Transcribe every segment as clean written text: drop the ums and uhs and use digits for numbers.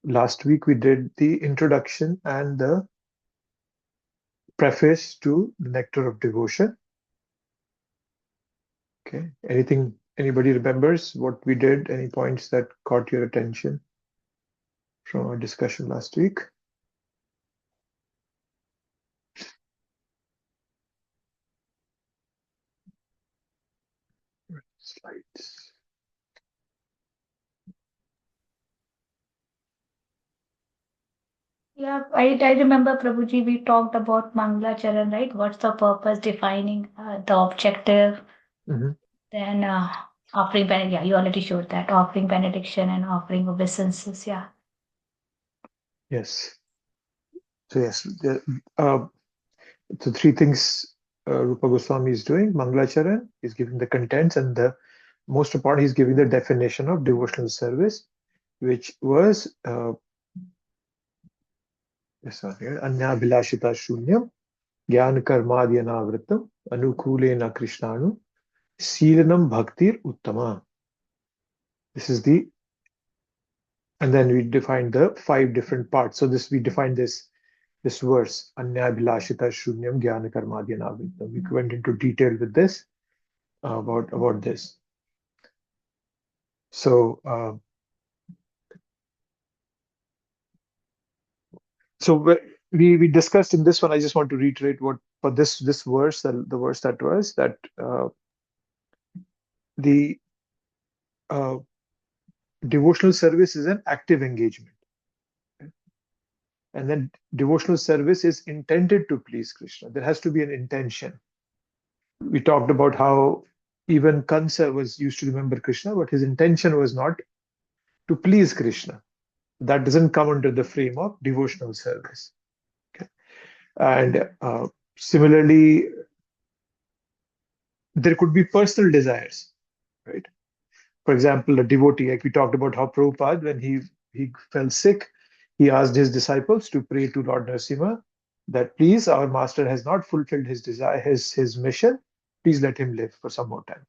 last week we did the introduction and the preface to the Nectar of Devotion. Okay. Anybody remembers what we did? Any points that caught your attention from our discussion last week? Slides. Yeah, I remember, Prabhuji, we talked about Mangalacharan, right? What's the purpose, defining the objective, Mm-hmm. then offering, yeah, you already showed that, offering benediction and offering obeisances, yeah. Yes. So yes, the three things Rupa Goswami is doing. Mangalacharan is giving the contents, and the most important, he's giving the definition of devotional service, which was this one here, Anya Bhilashita Shunyam, Gyan Karmadyanavritam, Anukulena Krishnanu, Silanam Bhaktir Uttama. This is the, and then we defined the 5 different parts. So we defined this verse, Anya Bhilashita Shunyam, Gyana Karmadyanavritam. We went into detail with this, about this. So, we discussed in this one. I just want to reiterate what for this verse, the verse that was that the devotional service is an active engagement, and then devotional service is intended to please Krishna. There has to be an intention. We talked about how even Kansa used to remember Krishna, but his intention was not to please Krishna. That doesn't come under the frame of devotional service. Okay? And similarly, there could be personal desires, right? For example, a devotee, like we talked about how Prabhupada, when he fell sick, he asked his disciples to pray to Lord Narasimha that please, our master has not fulfilled his desire, his mission. Please let him live for some more time.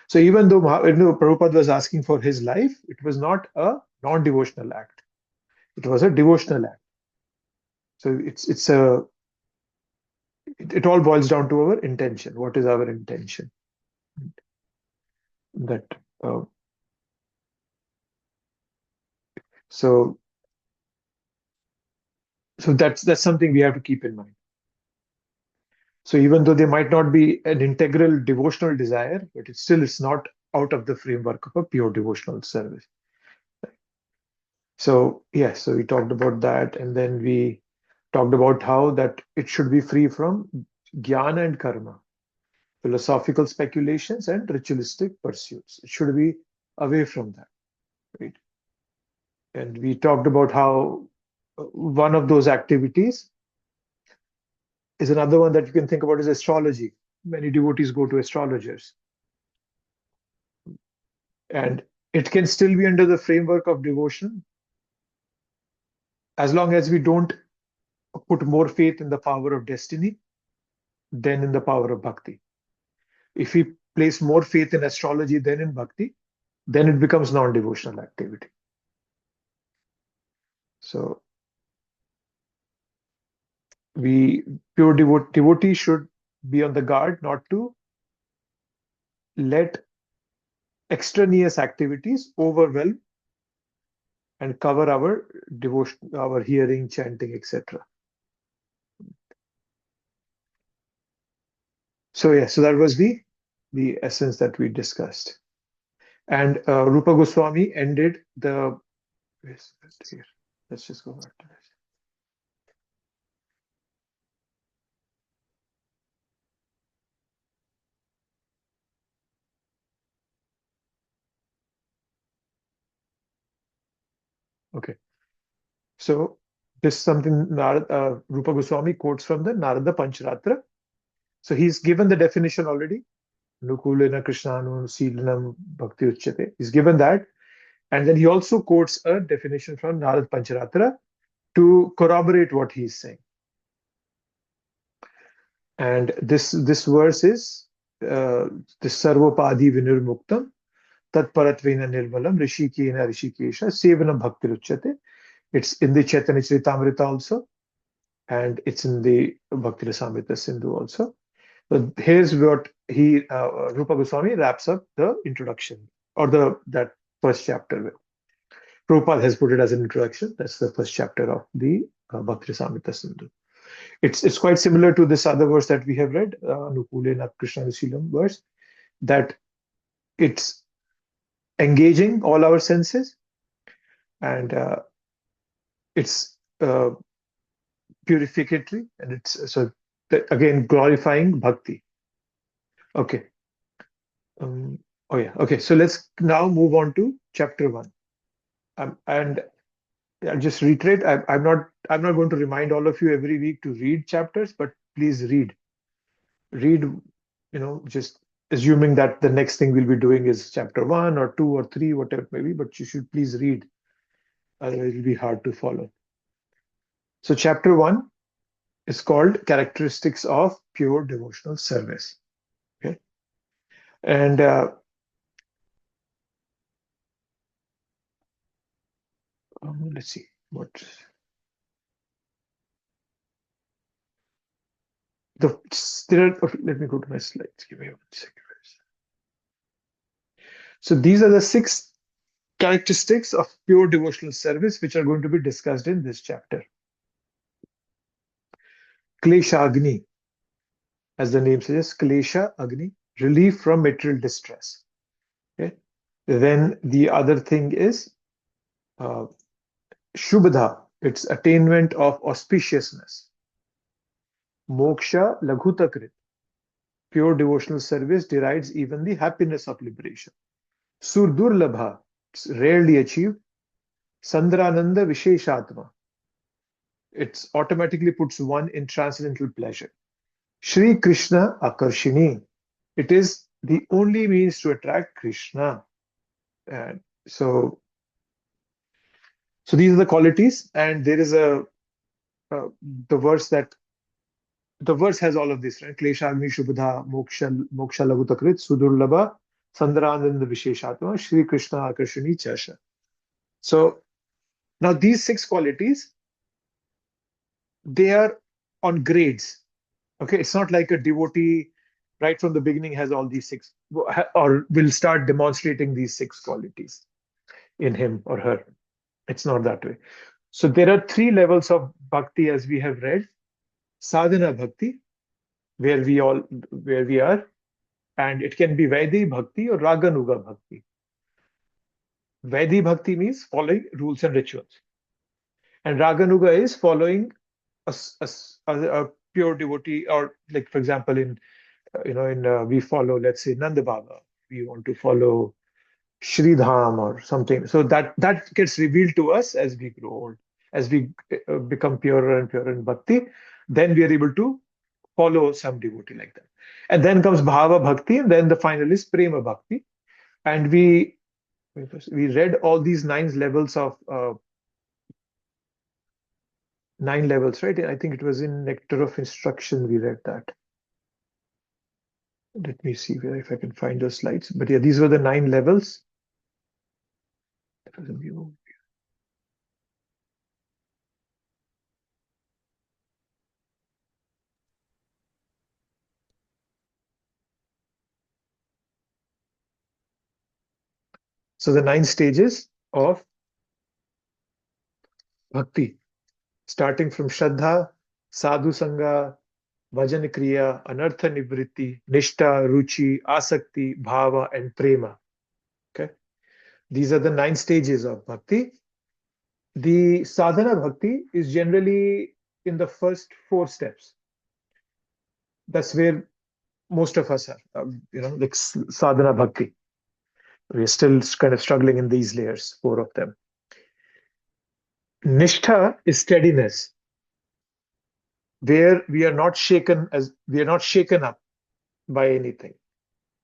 So even though Prabhupada was asking for his life, it was not a non-devotional act. It was a devotional act. So it all boils down to our intention. What is our intention? That so that's something we have to keep in mind. So even though there might not be an integral devotional desire, but it's not out of the framework of a pure devotional service. So yes, so we talked about that, and then we talked about how that it should be free from jnana and karma, philosophical speculations and ritualistic pursuits. It should be away from that, right? And we talked about how one of those activities is another one that you can think about is astrology. Many devotees go to astrologers, and it can still be under the framework of devotion as long as we don't put more faith in the power of destiny than in the power of bhakti. If we place more faith in astrology than in bhakti, then it becomes non-devotional activity. So pure devotee should be on the guard not to let extraneous activities overwhelm and cover our devotion, our hearing, chanting, etc. So yeah, so that was the essence that we discussed. And Rupa Goswami ended the. Here? Let's just go back to this. Okay. So this is something Rupa Goswami quotes from the Narada Pancharatra. So he's given the definition already. Nukulena Krishnanu Silanam Bhakti Uchyate. He's given that. And then he also quotes a definition from Narada Pancharatra to corroborate what he's saying. And this verse is this Sarvopadi Vinirmuktam Tat Paratvena Nirmalam Rishikena Rishikesha Sevanam Bhakti Uchyate. It's in the Chaitanya Charitamrita also, and it's in the Bhakti Rasamrita Sindhu also. So here's what Rupa Goswami wraps up the introduction, or that first chapter with. Prabhupada has put it as an introduction. That's the first chapter of the Bhakti Rasamrita Sindhu. It's quite similar to this other verse that we have read, Anukule Krishna Shilam verse, that it's engaging all our senses, and it's purificatory, and it's again glorifying bhakti. Okay. Oh yeah. Okay. So let's now move on to chapter 1. And I'll just reiterate. I'm not going to remind all of you every week to read chapters, but please read. Read. Just assuming that the next thing we'll be doing is chapter 1 or 2 or 3, whatever it may be. But you should please read. Otherwise, it'll be hard to follow. So chapter 1 is called Characteristics of Pure Devotional Service. Okay. And let's see what let me go to my slides. Give me 1 second. So these are the 6 characteristics of pure devotional service which are going to be discussed in this chapter. Klesha Agni, as the name suggests, Klesha Agni, relief from material distress. Okay. Then the other thing is Shubhadha, it's attainment of auspiciousness. Moksha Laghutakrit, pure devotional service derives even the happiness of liberation. Surdurlabha, it's rarely achieved. Sandrananda Visheshatma, it automatically puts one in transcendental pleasure. Shri Krishna Akarshini, it is the only means to attract Krishna. And so these are the qualities, and there is the verse has all of this, right? Klesha Agni Shubhadha Moksha Laghutakrit Sudurlabha Sandrananda Visheshatma Shri Krishna Akarshini Chasha. So now these 6 qualities, they are on grades. Okay, it's not like a devotee right from the beginning has all these 6 or will start demonstrating these 6 qualities in him or her. It's not that way. So there are 3 levels of bhakti, as we have read. Sadhana bhakti, where we are, and it can be Vaidhi bhakti or Raganuga bhakti. Vaidhi bhakti means following rules and rituals, and Raganuga is following a pure devotee, or like, for example, we follow, let's say, Nanda Baba. We want to follow Sridham or something. So that gets revealed to us as we grow old, as we become purer and purer in bhakti. Then we are able to follow some devotee like that. And then comes Bhava Bhakti, and then the final is Prema Bhakti. And we read all these 9 levels of 9 levels, right? I think it was in Nectar of Instruction we read that. Let me see if I can find those slides. But yeah, these were the 9 levels. That was a new. So the 9 stages of bhakti, starting from Shraddha, Sadhu Sangha, Bhajan Kriya, Anartha Nivritti, Nishta, Ruchi, Asakti, Bhava, and Prema. Okay. These are the 9 stages of bhakti. The sadhana bhakti is generally in the first 4 steps. That's where most of us are, like sadhana bhakti. We're still kind of struggling in these layers, 4 of them. Nishtha is steadiness, where we are not shaken up by anything.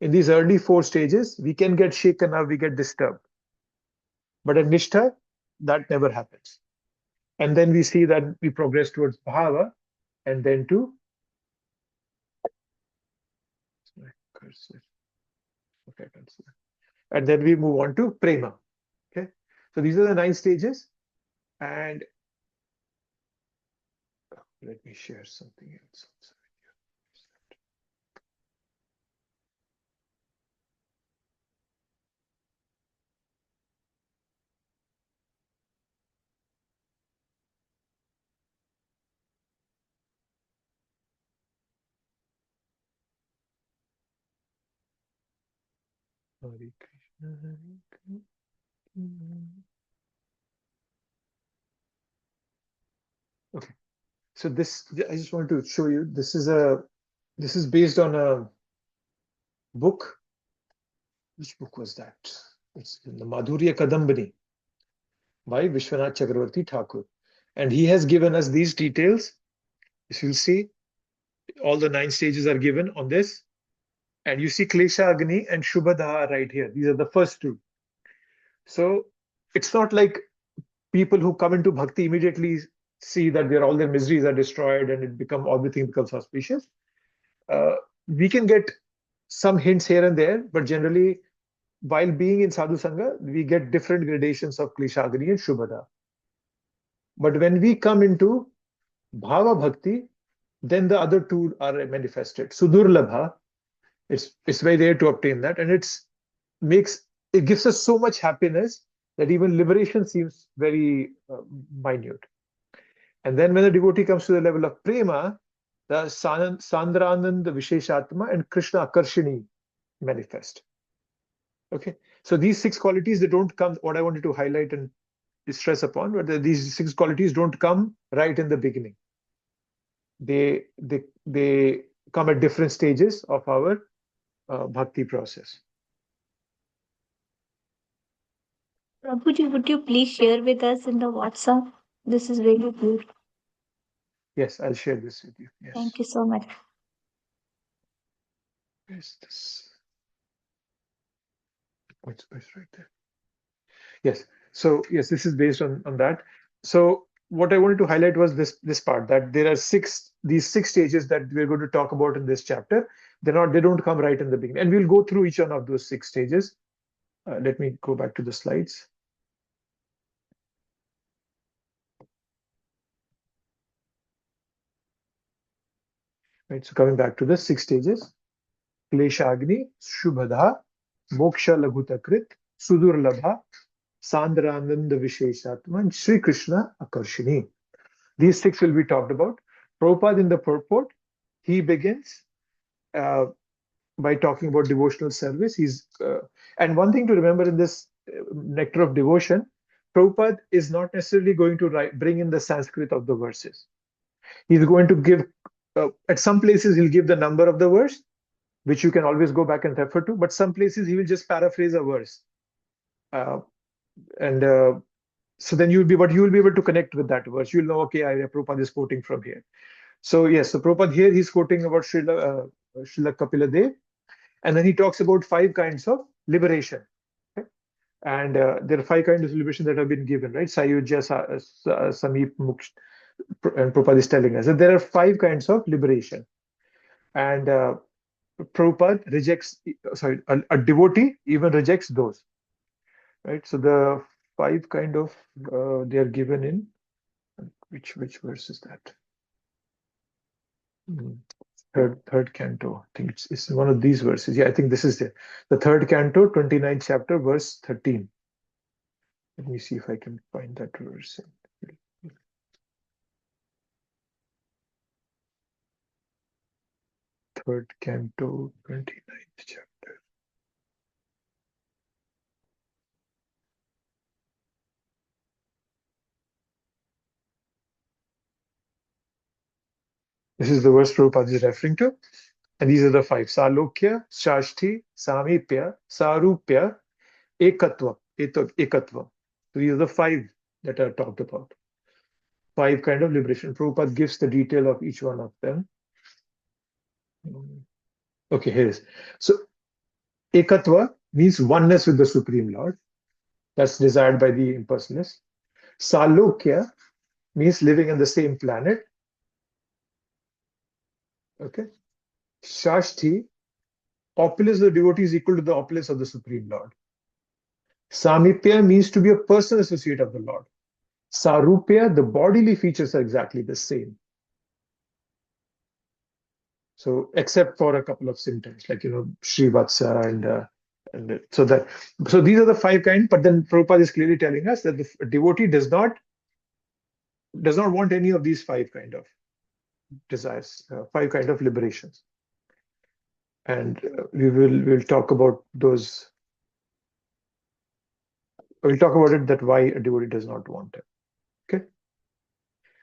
In these early 4 stages, we can get shaken up, we get disturbed. But at Nishtha, that never happens. And then we see that we progress towards Bhava, and then to and then we move on to Prema. Okay. So these are the 9 stages. And let me share something else also. Hare Krishna, Hare Krishna. Okay, so this I just want to show you. This is based on a book. Which book was that? It's in the Madhurya Kadambini by Vishwanath Chakravarti Thakur, and he has given us these details. If you'll see, all the 9 stages are given on this, and you see Klesha Agni and Shubhadaha right here. These are the first two. So it's not like people who come into bhakti immediately see that all their miseries are destroyed and everything becomes auspicious. Uh, we can get some hints here and there, but generally, while being in sadhu sangha, we get different gradations of kleshagni and shubhada. But when we come into bhava bhakti, then the other two are manifested. Sudurlabha, it's very rare to obtain that, and makes it gives us so much happiness that even liberation seems very minute. And then when the devotee comes to the level of prema, the Sandranand, the Visheshatma, and Krishna Akarshini manifest. Okay, so these 6 qualities, they don't come. What I wanted to highlight and stress upon, but these 6 qualities don't come right in the beginning. They come at different stages of our bhakti process. Prabhuji, would you please share with us in the WhatsApp? This is very good. Yes, I'll share this with you. Yes. Thank you so much. Where's this? It's right there. Yes. So yes, this is based on that. So what I wanted to highlight was this part, that there are these 6 stages that we're going to talk about in this chapter. They don't come right in the beginning, and we'll go through each one of those 6 stages. Let me go back to the slides. Right. So coming back to the 6 stages: Kleshagni, Shubhada, Moksha Laghutakrit, Sudurlabha, Sandrananda Visheshatma, and Sri Krishna Akarshini. These 6 will be talked about. Prabhupada in the purport, he begins by talking about devotional service. And one thing to remember in this nectar of devotion, Prabhupada is not necessarily going to bring in the Sanskrit of the verses. He's going to give, at some places, he'll give the number of the verse, which you can always go back and refer to, but some places he will just paraphrase a verse. And so then you'll be able to connect with that verse. You'll know, okay, Prabhupada is quoting from here. So yes, so Prabhupada here, he's quoting about Srila Kapila Dev, and then he talks about 5 kinds of liberation. Okay? And there are 5 kinds of liberation that have been given, right? Sayujya, Samip, Muksh, and Prabhupada is telling us that there are 5 kinds of liberation. And Prabhupada rejects, a devotee even rejects those, right? So the 5 kind of, they are given in, which verse is that? Third canto. I think it's one of these verses. Yeah, I think this is the third canto, 29th chapter, verse 13. Let me see if I can find that verse. Third canto, 29th chapter. This is the verse Prabhupada is referring to. And these are the 5. Salokya, Shashti, Samipya, Sarupya, Ekatva. Ekatva. So these are the 5 that are talked about. 5 kind of liberation. Prabhupada gives the detail of each one of them. Okay, here it is. So Ekatva means oneness with the Supreme Lord. That's desired by the impersonalist. Salokya means living in the same planet. Okay. Shashti, opulence of the devotee is equal to the opulence of the Supreme Lord. Samipya means to be a personal associate of the Lord. Sarupya, the bodily features are exactly the same. So except for a couple of symptoms like Srivatsa and so these are the five kinds. But then Prabhupada is clearly telling us that the devotee does not want any of these five kind of desires, five kind of liberations, and we'll talk about those. We'll talk about it, that why a devotee does not want it. Okay,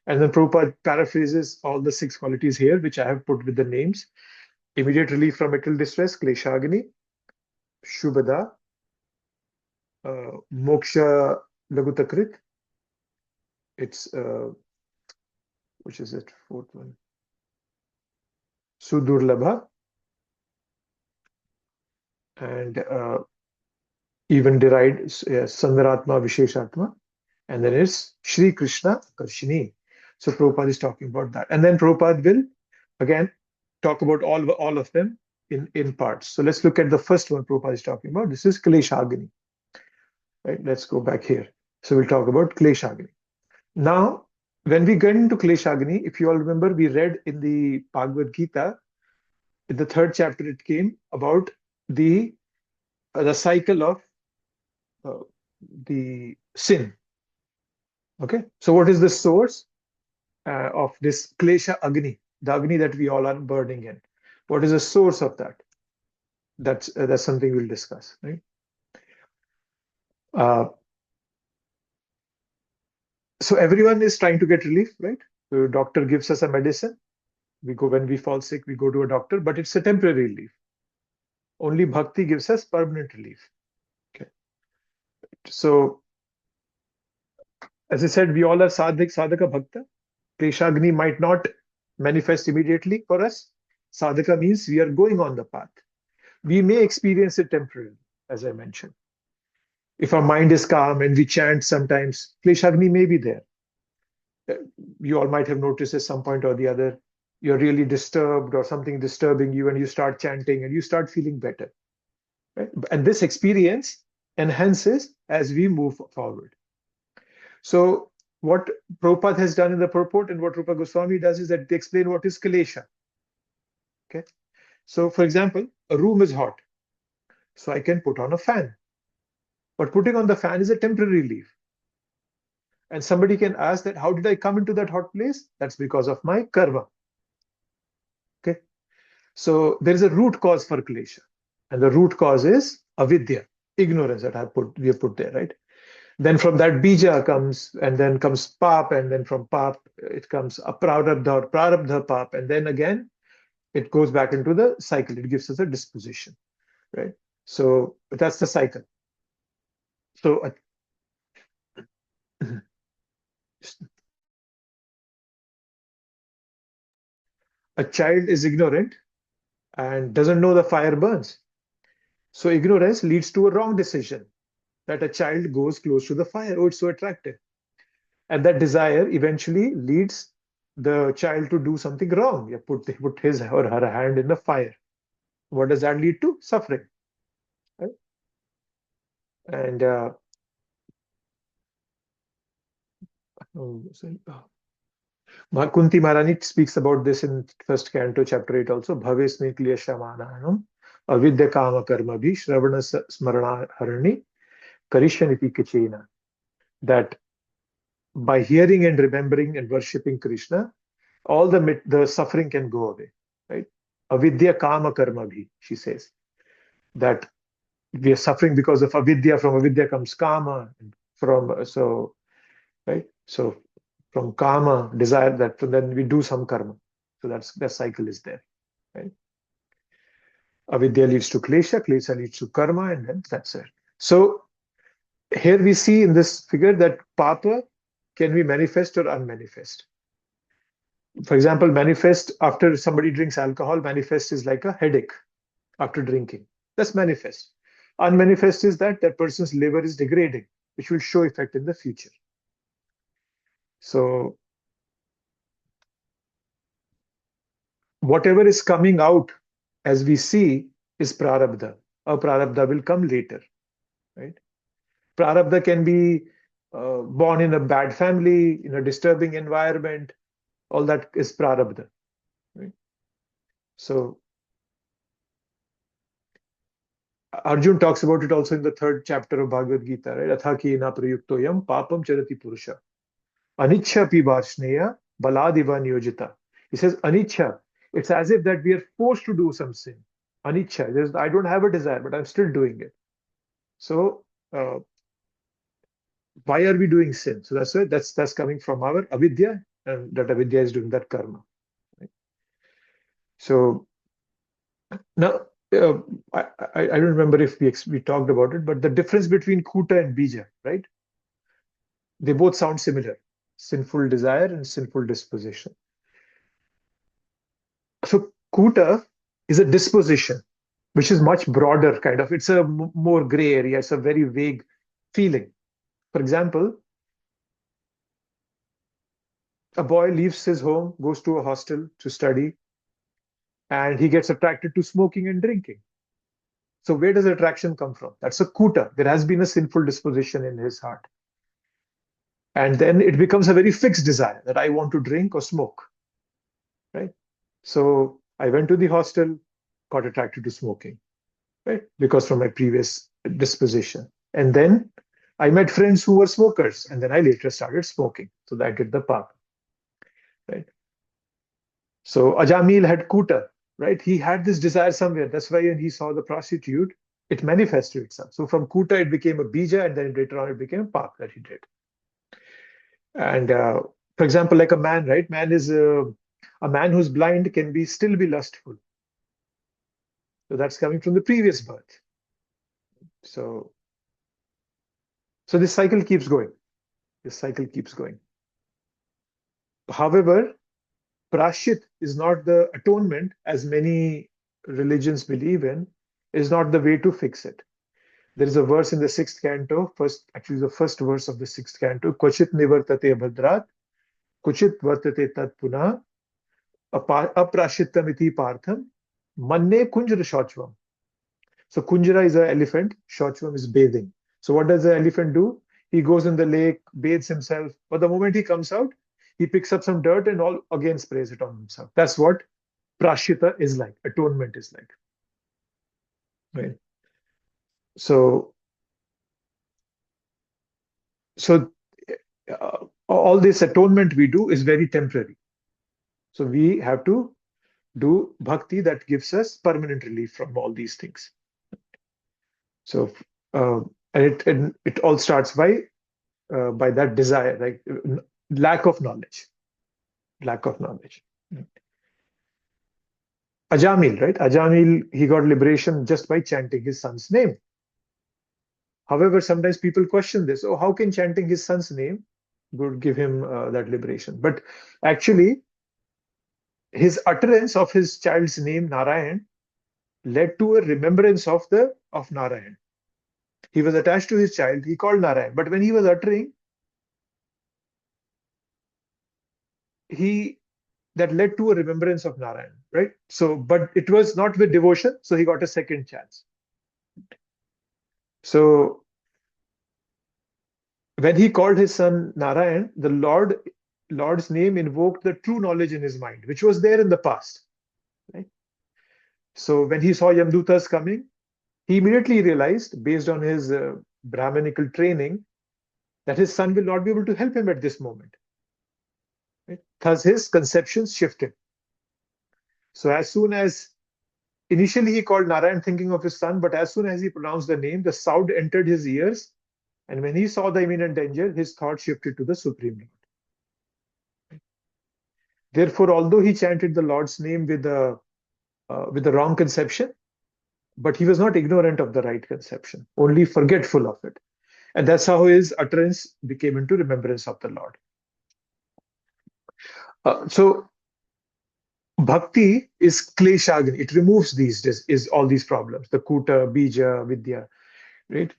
and then Prabhupada paraphrases all the six qualities here, which I have put with the names: immediate relief from material distress, kleshagni; shubhada, moksha lagutakrit. It's which is it? Fourth one, sudurlabha, and even derived Sandaratma Visheshatma, and then it's Shri Krishna Karshini. So Prabhupada is talking about that. And then Prabhupada will again talk about all of them in parts. So let's look at the first one Prabhupada is talking about. This is Kleshagni. Right? Let's go back here. So we'll talk about Kleshagni. Now, when we get into Kleshagni, if you all remember, we read in the Bhagavad Gita, in the third chapter, it came about the cycle of the sin. Okay, so what is the source of this klesha agni, the agni that we all are burning in? What is the source of that? That's something we'll discuss, right? So everyone is trying to get relief, right? The doctor gives us a medicine. We go when we fall sick, we go to a doctor, but it's a temporary relief. Only bhakti gives us permanent relief. Okay, so as I said, we all are sadhaka bhakta. Kleshagni might not manifest immediately for us. Sadhaka means we are going on the path. We may experience it temporarily, as I mentioned. If our mind is calm and we chant sometimes, Kleshagni may be there. You all might have noticed at some point or the other, you're really disturbed or something disturbing you, and you start chanting and you start feeling better. Right? And this experience enhances as we move forward. So what Prabhupada has done in the purport and what Rupa Goswami does is that they explain what is Kalesha. Okay. So for example, a room is hot. So I can put on a fan. But putting on the fan is a temporary relief. And somebody can ask that, how did I come into that hot place? That's because of my karma. Okay. So there is a root cause for Kalesha. And the root cause is avidya, ignorance that we have put there, right? Then from that bija comes, and then comes pap, and then from pap it comes a prarabdha or prarabdha pap, and then again it goes back into the cycle. It gives us a disposition, right? So that's the cycle. So a child is ignorant and doesn't know the fire burns. So ignorance leads to a wrong decision, that a child goes close to the fire. Oh, it's so attractive. And that desire eventually leads the child to do something wrong. He put his or her hand in the fire. What does that lead to? Suffering. Right? And Kunti Maharani speaks about this in first canto, chapter 8 also. Bhavesmi kleshamananam avidya kama karma bhi shravana smarana harani karishaniti kichena. That by hearing and remembering and worshipping Krishna, all the suffering can go away, right? Avidya kama karma bhi, she says, that we are suffering because of avidya. From avidya comes kama, right? So from kama, desire, that then we do some karma. So that cycle is there, right? Avidya leads to klesha, klesha leads to karma, and then that's it. So here we see in this figure that papa can be manifest or unmanifest. For example, manifest after somebody drinks alcohol, manifest is like a headache after drinking. That's manifest. Unmanifest is that person's liver is degrading, which will show effect in the future. So whatever is coming out as we see is prarabdha. A prarabdha will come later, right? Prarabdha can be born in a bad family, in a disturbing environment, all that is prarabdha. Right? So Arjun talks about it also in the third chapter of Bhagavad Gita, right? Athaki na prayuktoyam papam charati purusha. Anichha pibashneya baladiva niyojita. He says, Anichha, it's as if that we are forced to do some sin. Anichha, I don't have a desire, but I'm still doing it. So, why are we doing sin? So that's why that's coming from our avidya, and that avidya is doing that karma. Right? So now, I don't remember if we talked about it, but the difference between kuta and bija, right? They both sound similar: sinful desire and sinful disposition. So kuta is a disposition, which is much broader, kind of. It's a more gray area. It's a very vague feeling. For example, a boy leaves his home, goes to a hostel to study, and he gets attracted to smoking and drinking. So where does attraction come from? That's a kuta. There has been a sinful disposition in his heart. And then it becomes a very fixed desire that I want to drink or smoke, right? So I went to the hostel, got attracted to smoking, right? Because from my previous disposition. And then I met friends who were smokers, and then I later started smoking. So that did the path, right? So Ajamil had kuta, right? He had this desire somewhere. That's why when he saw the prostitute, it manifested itself. So from kuta, it became a bija, and then later on, it became a path that he did. And for example, like a man, right? Man is a man who's blind can be still be lustful. So that's coming from the previous birth. So, so this cycle keeps going. This cycle keeps going. However, prashit is not the atonement, as many religions believe in, is not the way to fix it. There is a verse in the sixth canto, actually the first verse of the sixth canto, Kvachit nivartate bhadrat, kuchit vartate tat punah, aprashitamiti partham, manne kunjara shochvam. So kunjara is an elephant, shochvam is bathing. So what does the elephant do? He goes in the lake, bathes himself, but the moment he comes out, he picks up some dirt and all again sprays it on himself. That's what prashita is like, atonement is like. Right? So, so all this atonement we do is very temporary. So we have to do bhakti that gives us permanent relief from all these things. So, uh, and it all starts by that desire, like lack of knowledge, lack of knowledge. Ajamil, right? Ajamil, he got liberation just by chanting his son's name. However, sometimes people question this. Oh, how can chanting his son's name would give him that liberation? But actually, his utterance of his child's name, Narayan, led to a remembrance of Narayan. He was attached to his child. He called Narayan, but when he was uttering, he that led to a remembrance of Narayan, right? So, but it was not with devotion, so he got a second chance. So, when he called his son Narayan, the Lord's name invoked the true knowledge in his mind, which was there in the past. Right? So, when he saw Yamdutas coming, he immediately realized, based on his Brahminical training, that his son will not be able to help him at this moment. Right? Thus, his conceptions shifted. So, as soon as initially he called Narayan thinking of his son, but as soon as he pronounced the name, the sound entered his ears. And when he saw the imminent danger, his thought shifted to the Supreme Lord. Therefore, although he chanted the Lord's name with the wrong conception, but he was not ignorant of the right conception, only forgetful of it. And that's how his utterance became into remembrance of the Lord. So bhakti is kleshagni. It removes all these problems, the kuta, bija, vidya, right?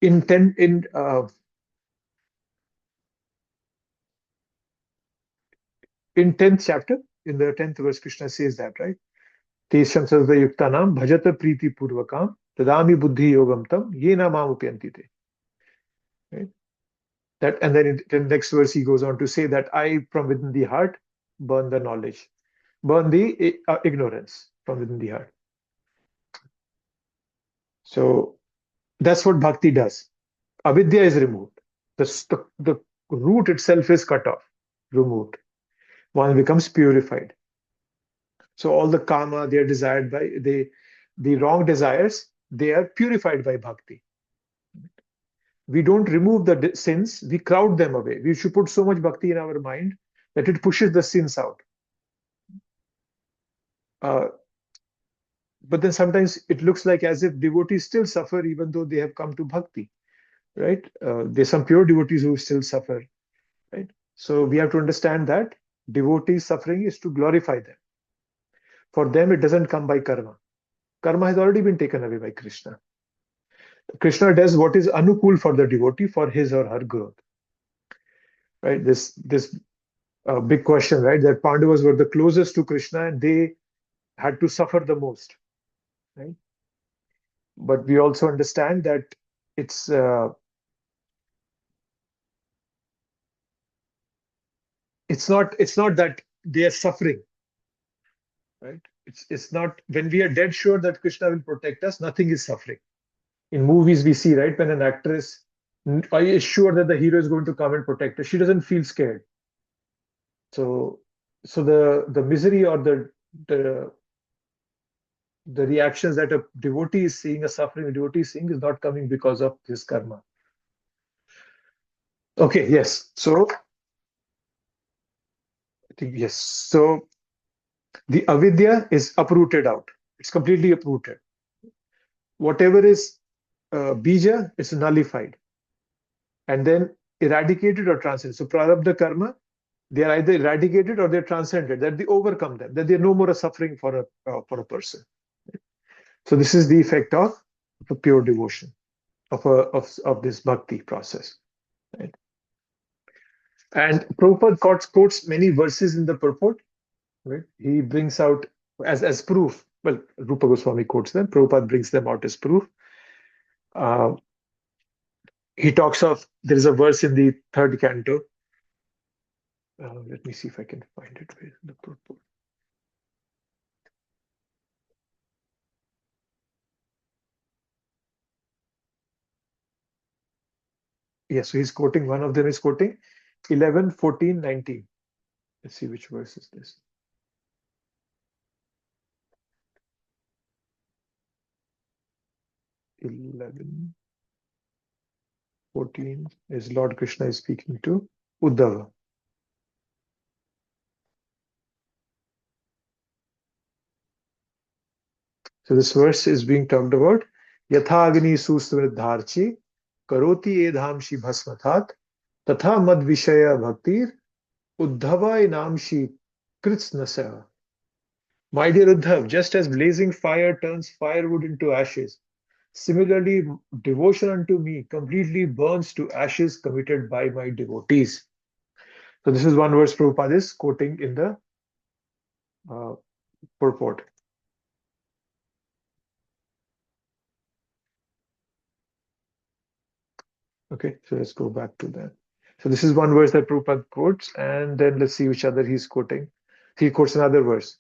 In 10th chapter, in the 10th verse, Krishna says that, right? Tesham sarvayuktanam bhajata priti purvakam tadami buddhi yogam tam yena mam upyanti te. Right? That, and then in the next verse he goes on to say that I from within the heart burn the knowledge, burn the ignorance from within the heart. So that's what bhakti does. Avidya is removed. The root itself is cut off, removed. One becomes purified. So all the karma they are desired by the wrong desires, they are purified by bhakti. We don't remove the sins, we crowd them away. We should put so much bhakti in our mind that it pushes the sins out. Uh, but then sometimes it looks like as if devotees still suffer even though they have come to bhakti, right? There's some pure devotees who still suffer, right? So we have to understand that devotees suffering is to glorify them. For them, it doesn't come by karma. Karma has already been taken away by Krishna. Krishna does what is anukul for the devotee for his or her growth, right? This big question, right? That Pandavas were the closest to Krishna and they had to suffer the most, right? But we also understand that it's uh, it's not that they are suffering, right? It's not when we are dead sure that Krishna will protect us, nothing is suffering. In movies, we see, right, when an actress is sure that the hero is going to come and protect her, she doesn't feel scared. So, so the misery or the the reactions that a devotee is seeing, a suffering devotee is seeing, is not coming because of his karma. Okay, yes. So, I think yes. So the avidya is uprooted out. It's completely uprooted. Whatever is bija, it's nullified and then eradicated or transcended. So prarabdha karma, they are either eradicated or they're transcended, that they overcome them, that they're no more a suffering for a person. So this is the effect of a pure devotion, of this bhakti process. Right? And Prabhupada quotes many verses in the purport. Right? He brings out as proof. Well, Rupa Goswami quotes them. Prabhupada brings them out as proof. Uh, he talks of there is a verse in the third canto. Let me see if I can find it. Where is the purport? Yes, so he's quoting, one of them is quoting 11, 14, 19. Let's see which verse is this. 11, 14 is Lord Krishna is speaking to Uddhava. So this verse is being talked about. Yatha agni susvridharchi karoti edhamshi bhasmathat tatha mad vishaya bhaktir uddhava namshi kritsnasa. My dear Uddhav, just as blazing fire turns firewood into ashes, similarly, devotion unto me completely burns to ashes committed by my devotees. So this is one verse Prabhupada is quoting in the uh, purport. Okay, so let's go back to that. So this is one verse that Prabhupada quotes, and then let's see which other he's quoting. He quotes another verse.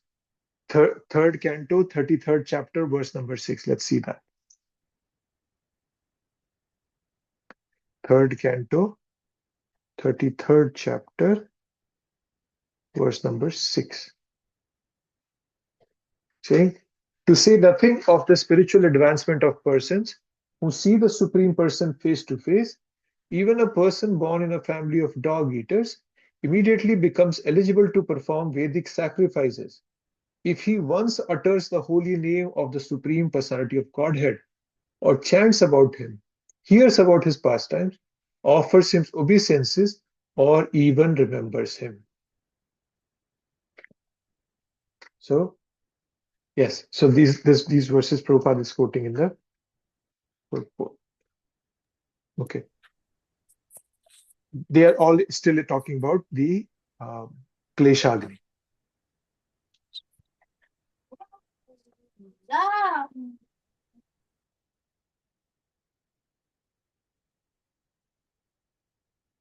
Third canto, 33rd chapter, verse number 6. Let's see that. Third canto, 33rd chapter, verse number 6. Saying, to say nothing of the spiritual advancement of persons who see the Supreme Person face to face, even a person born in a family of dog eaters immediately becomes eligible to perform Vedic sacrifices if he once utters the holy name of the Supreme Personality of Godhead, or chants about him, hears about his pastimes, offers him obeisances, or even remembers him. So, yes, so these verses Prabhupada is quoting in the purport. Okay. They are all still talking about the Kleshagni.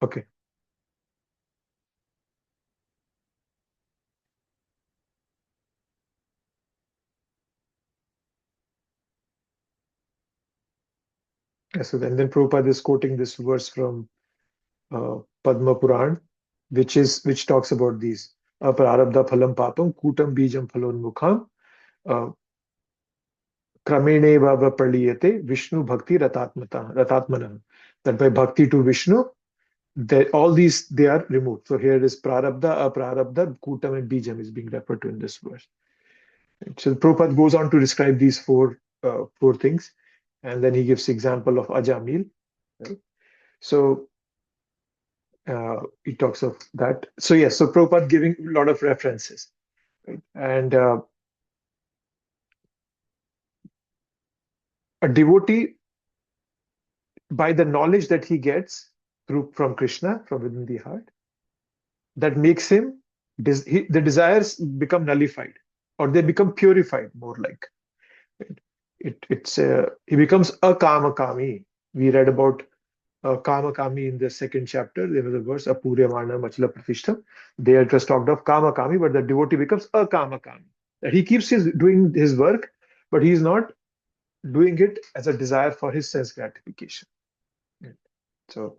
Okay. So then Prabhupada is quoting this verse from Padma Puran, which talks about these aprarabdha phalam papam kutam bijam phalonmukham kramene bhava praliyate Vishnu bhakti ratatmanam. That by bhakti to Vishnu, all these they are removed. So here is prarabdha, aprarabdha, kutam, and bijam is being referred to in this verse. So Prabhupada goes on to describe these four things, and then he gives example of Ajamil. Right? So he talks of that. So yes, so Prabhupada giving a lot of references, right? And a devotee, by the knowledge that he gets through from Krishna from within the heart, that makes him the desires become nullified, or they become purified, more like. Right? It's he becomes a kama kami. We read about Kama Kami in the second chapter. There was a verse, Apuryamana Machla Pratishtham. There it was talked of Kama Kami, but the devotee becomes a Kama Kami. That he keeps doing his work, but he is not doing it as a desire for his sense gratification. So,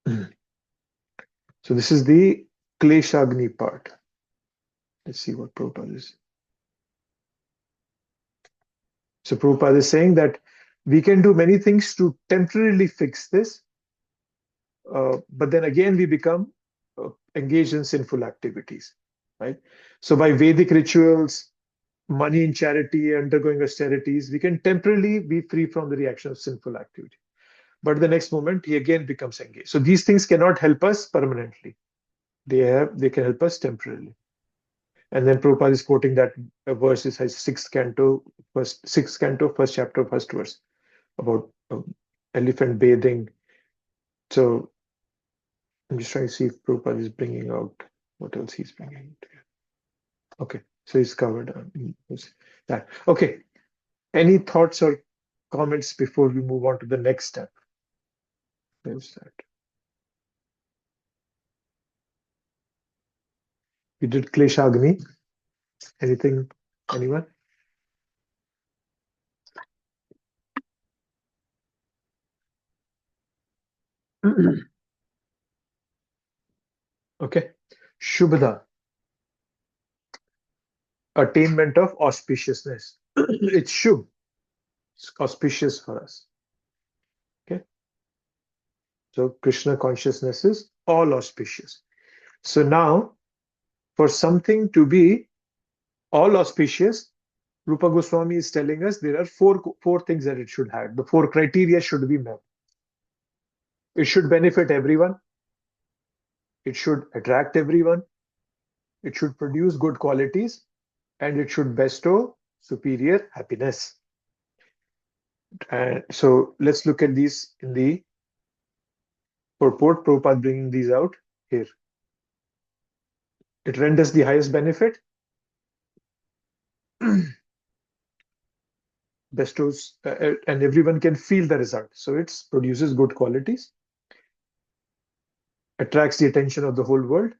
so this is the Kleshagni part. Let's see what Prabhupada is. So Prabhupada is saying that we can do many things to temporarily fix this, but then again we become engaged in sinful activities, right? So by Vedic rituals, money in charity, undergoing austerities, we can temporarily be free from the reaction of sinful activity. But the next moment, he again becomes engaged. So these things cannot help us permanently. They can help us temporarily. And then Prabhupada is quoting that verse is his sixth canto, first chapter, first verse about elephant bathing. So I'm just trying to see if Prabhupada is bringing out what else he's bringing. Okay, so he's covered that. Okay, any thoughts or comments before we move on to the next step? There's that. We did Kleshagni. Anything, anyone? Okay. Shubhada, attainment of auspiciousness. It's Shubh. It's auspicious for us. Okay. So Krishna consciousness is all auspicious. So now, for something to be all auspicious, Rupa Goswami is telling us there are four things that it should have. The four criteria should be met. It should benefit everyone. It should attract everyone. It should produce good qualities, and it should bestow superior happiness. And so let's look at these in the purport. Prabhupada bringing these out here. It renders the highest benefit, bestows, and everyone can feel the result. So it produces good qualities, attracts the attention of the whole world.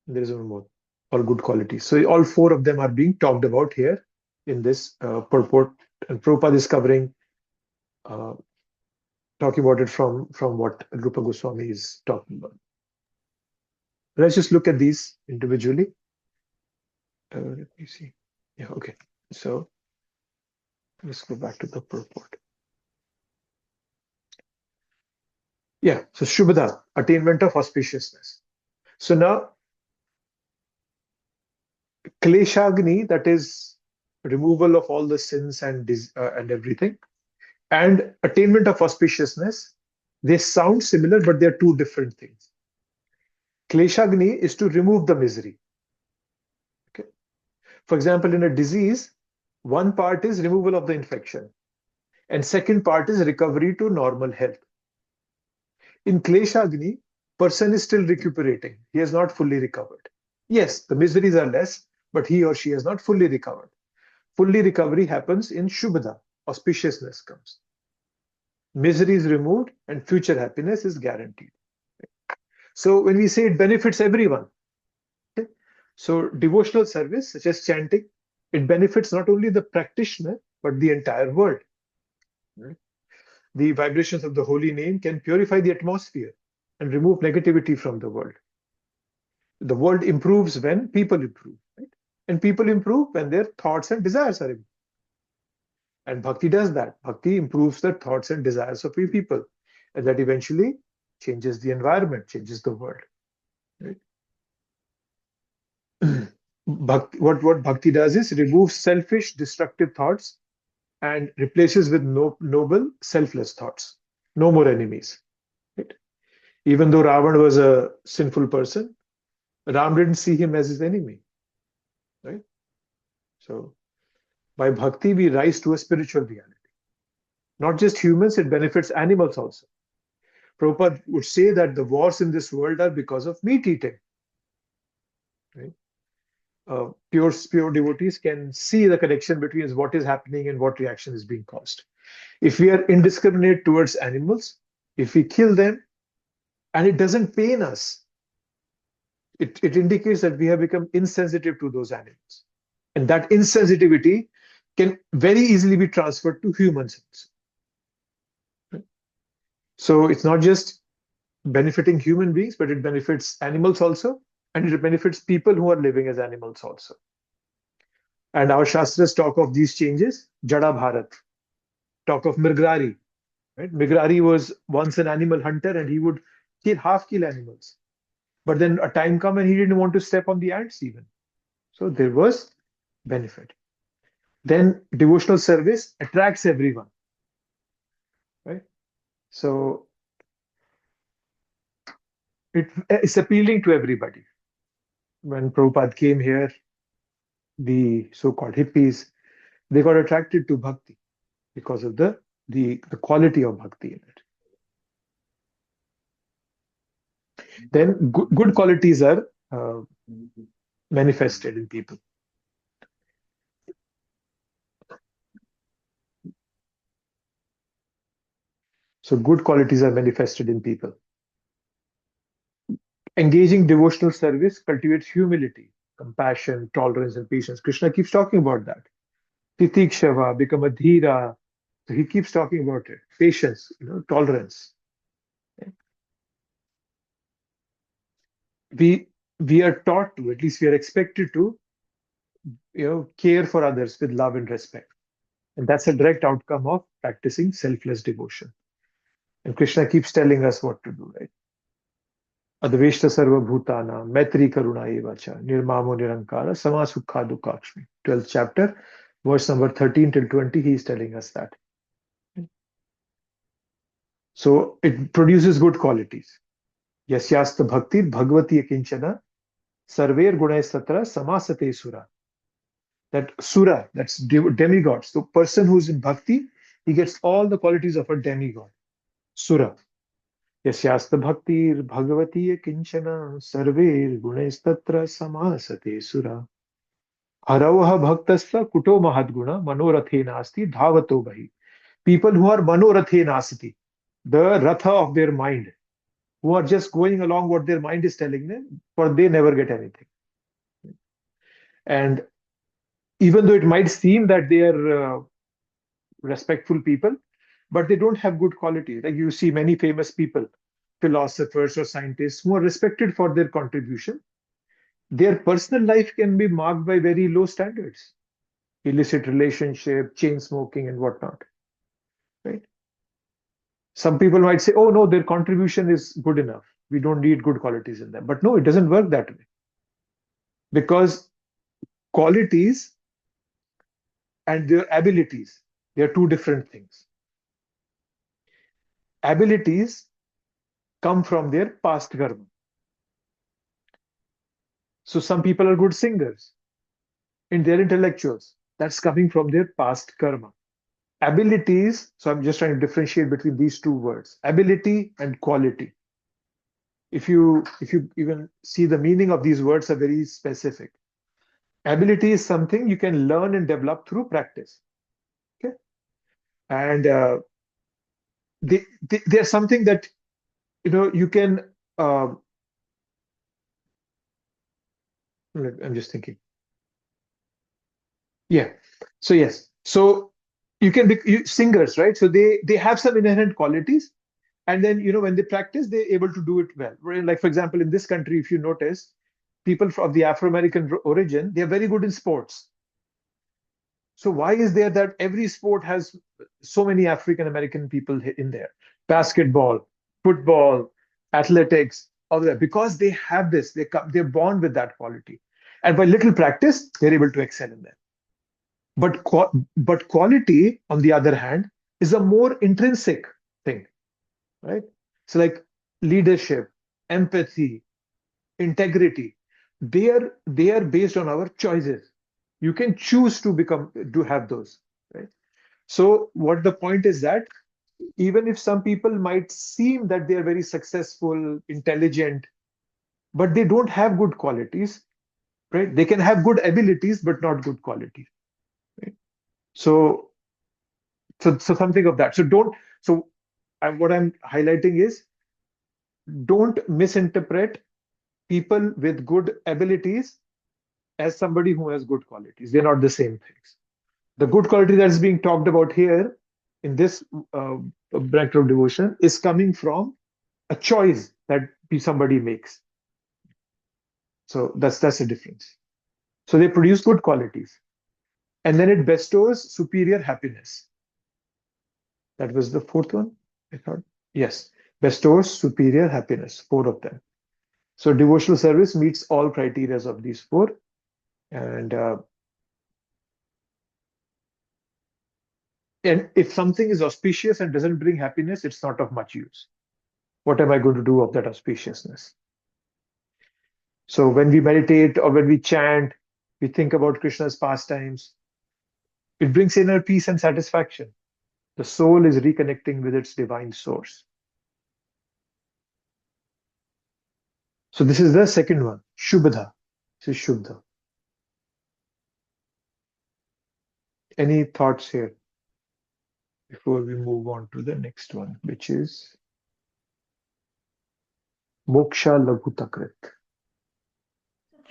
There is one more, all good qualities. So all four of them are being talked about here in this purport. And Prabhupada is covering, talking about it from what Rupa Goswami is talking about. Let's just look at these individually. Let me see. Yeah, okay. So let's go back to the purport. Yeah, so Shubhada, attainment of auspiciousness. So now, Kleshagni, that is removal of all the sins and everything, and attainment of auspiciousness, they sound similar, but they're two different things. Kleshagni is to remove the misery. Okay. For example, in a disease, one part is removal of the infection, and second part is recovery to normal health. In Kleshagni, person is still recuperating. He has not fully recovered. Yes, the miseries are less, but he or she has not fully recovered. Fully recovery happens in Shubhada, auspiciousness comes. misery is removed, and future happiness is guaranteed. So when we say it benefits everyone, okay, so devotional service, such as chanting, it benefits not only the practitioner, but the entire world. Right? The vibrations of the holy name can purify the atmosphere and remove negativity from the world. The world improves when people improve, right? And people improve when their thoughts and desires are improved. And bhakti does that. Bhakti improves the thoughts and desires of people. And that eventually changes the environment, changes the world. Right? What bhakti does is removes selfish, destructive thoughts and replaces with noble, selfless thoughts. No more enemies. Right? Even though Ravan was a sinful person, Ram didn't see him as his enemy. Right? So by bhakti, we rise to a spiritual reality. Not just humans, it benefits animals also. Prabhupada would say that the wars in this world are because of meat eating. Right? Pure devotees can see the connection between what is happening and what reaction is being caused. If we are indiscriminate towards animals, if we kill them and it doesn't pain us, it indicates that we have become insensitive to those animals. And that insensitivity can very easily be transferred to humans. So it's not just benefiting human beings, but it benefits animals also, and it benefits people who are living as animals also. And our Shastras talk of these changes, Jada Bharat, talk of Mrigrari. Right? Mrigrari was once an animal hunter and he would half kill animals. But then a time came and he didn't want to step on the ants even. So there was benefit. Then devotional service attracts everyone. Right? So it's appealing to everybody. When Prabhupada came here, the so-called hippies, they got attracted to bhakti because of the quality of bhakti in it. Then good qualities are manifested in people. So good qualities are manifested in people. Engaging devotional service cultivates humility, compassion, tolerance, and patience. Krishna keeps talking about that. Titikshava, become a dhira. So he keeps talking about it. Patience, tolerance. We we are taught to, at least we are expected to, care for others with love and respect. And that's a direct outcome of practicing selfless devotion. And Krishna keeps telling us what to do, right? Adveshta sarva bhutana, maitri karuna evacha, nirmamo nirankara, sama sukha dukkakshmi. 12th chapter, verse number 13 till 20, he is telling us that. So it produces good qualities. Yasyasta bhakti bhagavati akinchana, sarver gunai satra samasate sura. That sura, that's demigods. The person who's in bhakti, he gets all the qualities of a demigod. Sura. Yasyasta bhaktir bhagavati kinchana sarver gunestatra samasate sura. Haravaha bhaktasya kuto mahadguna manorathe nasti dhavato bahi. People who are manorathe nasti, the ratha of their mind, who are just going along what their mind is telling them, for they never get anything. And even though it might seem that they are respectful people, but they don't have good qualities. Like you see many famous people, philosophers or scientists who are respected for their contribution. Their personal life can be marked by very low standards, illicit relationship, chain smoking, and whatnot. Right? Some people might say, "Oh no, their contribution is good enough. We don't need good qualities in them." But no, it doesn't work that way because qualities and their abilities, they are two different things. Abilities come from their past karma. So some people are good singers and they're intellectuals. That's coming from their past karma. Abilities, so I'm just trying to differentiate between these two words, ability and quality. If you even see the meaning of these words are very specific. Ability is something you can learn and develop through practice. Okay. And they're something that you can. Uh, I'm just thinking. Yeah. So yes. So you can be singers, right? So they have some inherent qualities, and then when they practice, they're able to do it well. Like for example, in this country, if you notice, people of the Afro-American origin, they're very good in sports. So why is there that every sport has so many African American people in there? Basketball, football, athletics, all that. Because they have this, they're born with that quality, and by little practice, they're able to excel in that. But quality, on the other hand, is a more intrinsic thing, right? So like leadership, empathy, integrity, they are based on our choices. You can choose to have those, right? So what the point is that even if some people might seem that they are very successful, intelligent, but they don't have good qualities, right? They can have good abilities, but not good qualities, right? So so something of that. So don't. So what I'm highlighting is don't misinterpret people with good abilities as somebody who has good qualities. They're not the same things. The good quality that is being talked about here in this uh, branch of devotion is coming from a choice that somebody makes. So that's the difference. So they produce good qualities, and then it bestows superior happiness. That was the fourth one, I thought. Yes, bestows superior happiness. Four of them. So devotional service meets all criteria of these four, and and if something is auspicious and doesn't bring happiness, it's not of much use. What am I going to do of that auspiciousness? So when we meditate or when we chant, we think about Krishna's pastimes, it brings inner peace and satisfaction. The soul is reconnecting with its divine source. So this is the second one, Shubhadha. This is Shubhadha. Any thoughts here before we move on to the next one, which is Moksha Laghutakrit?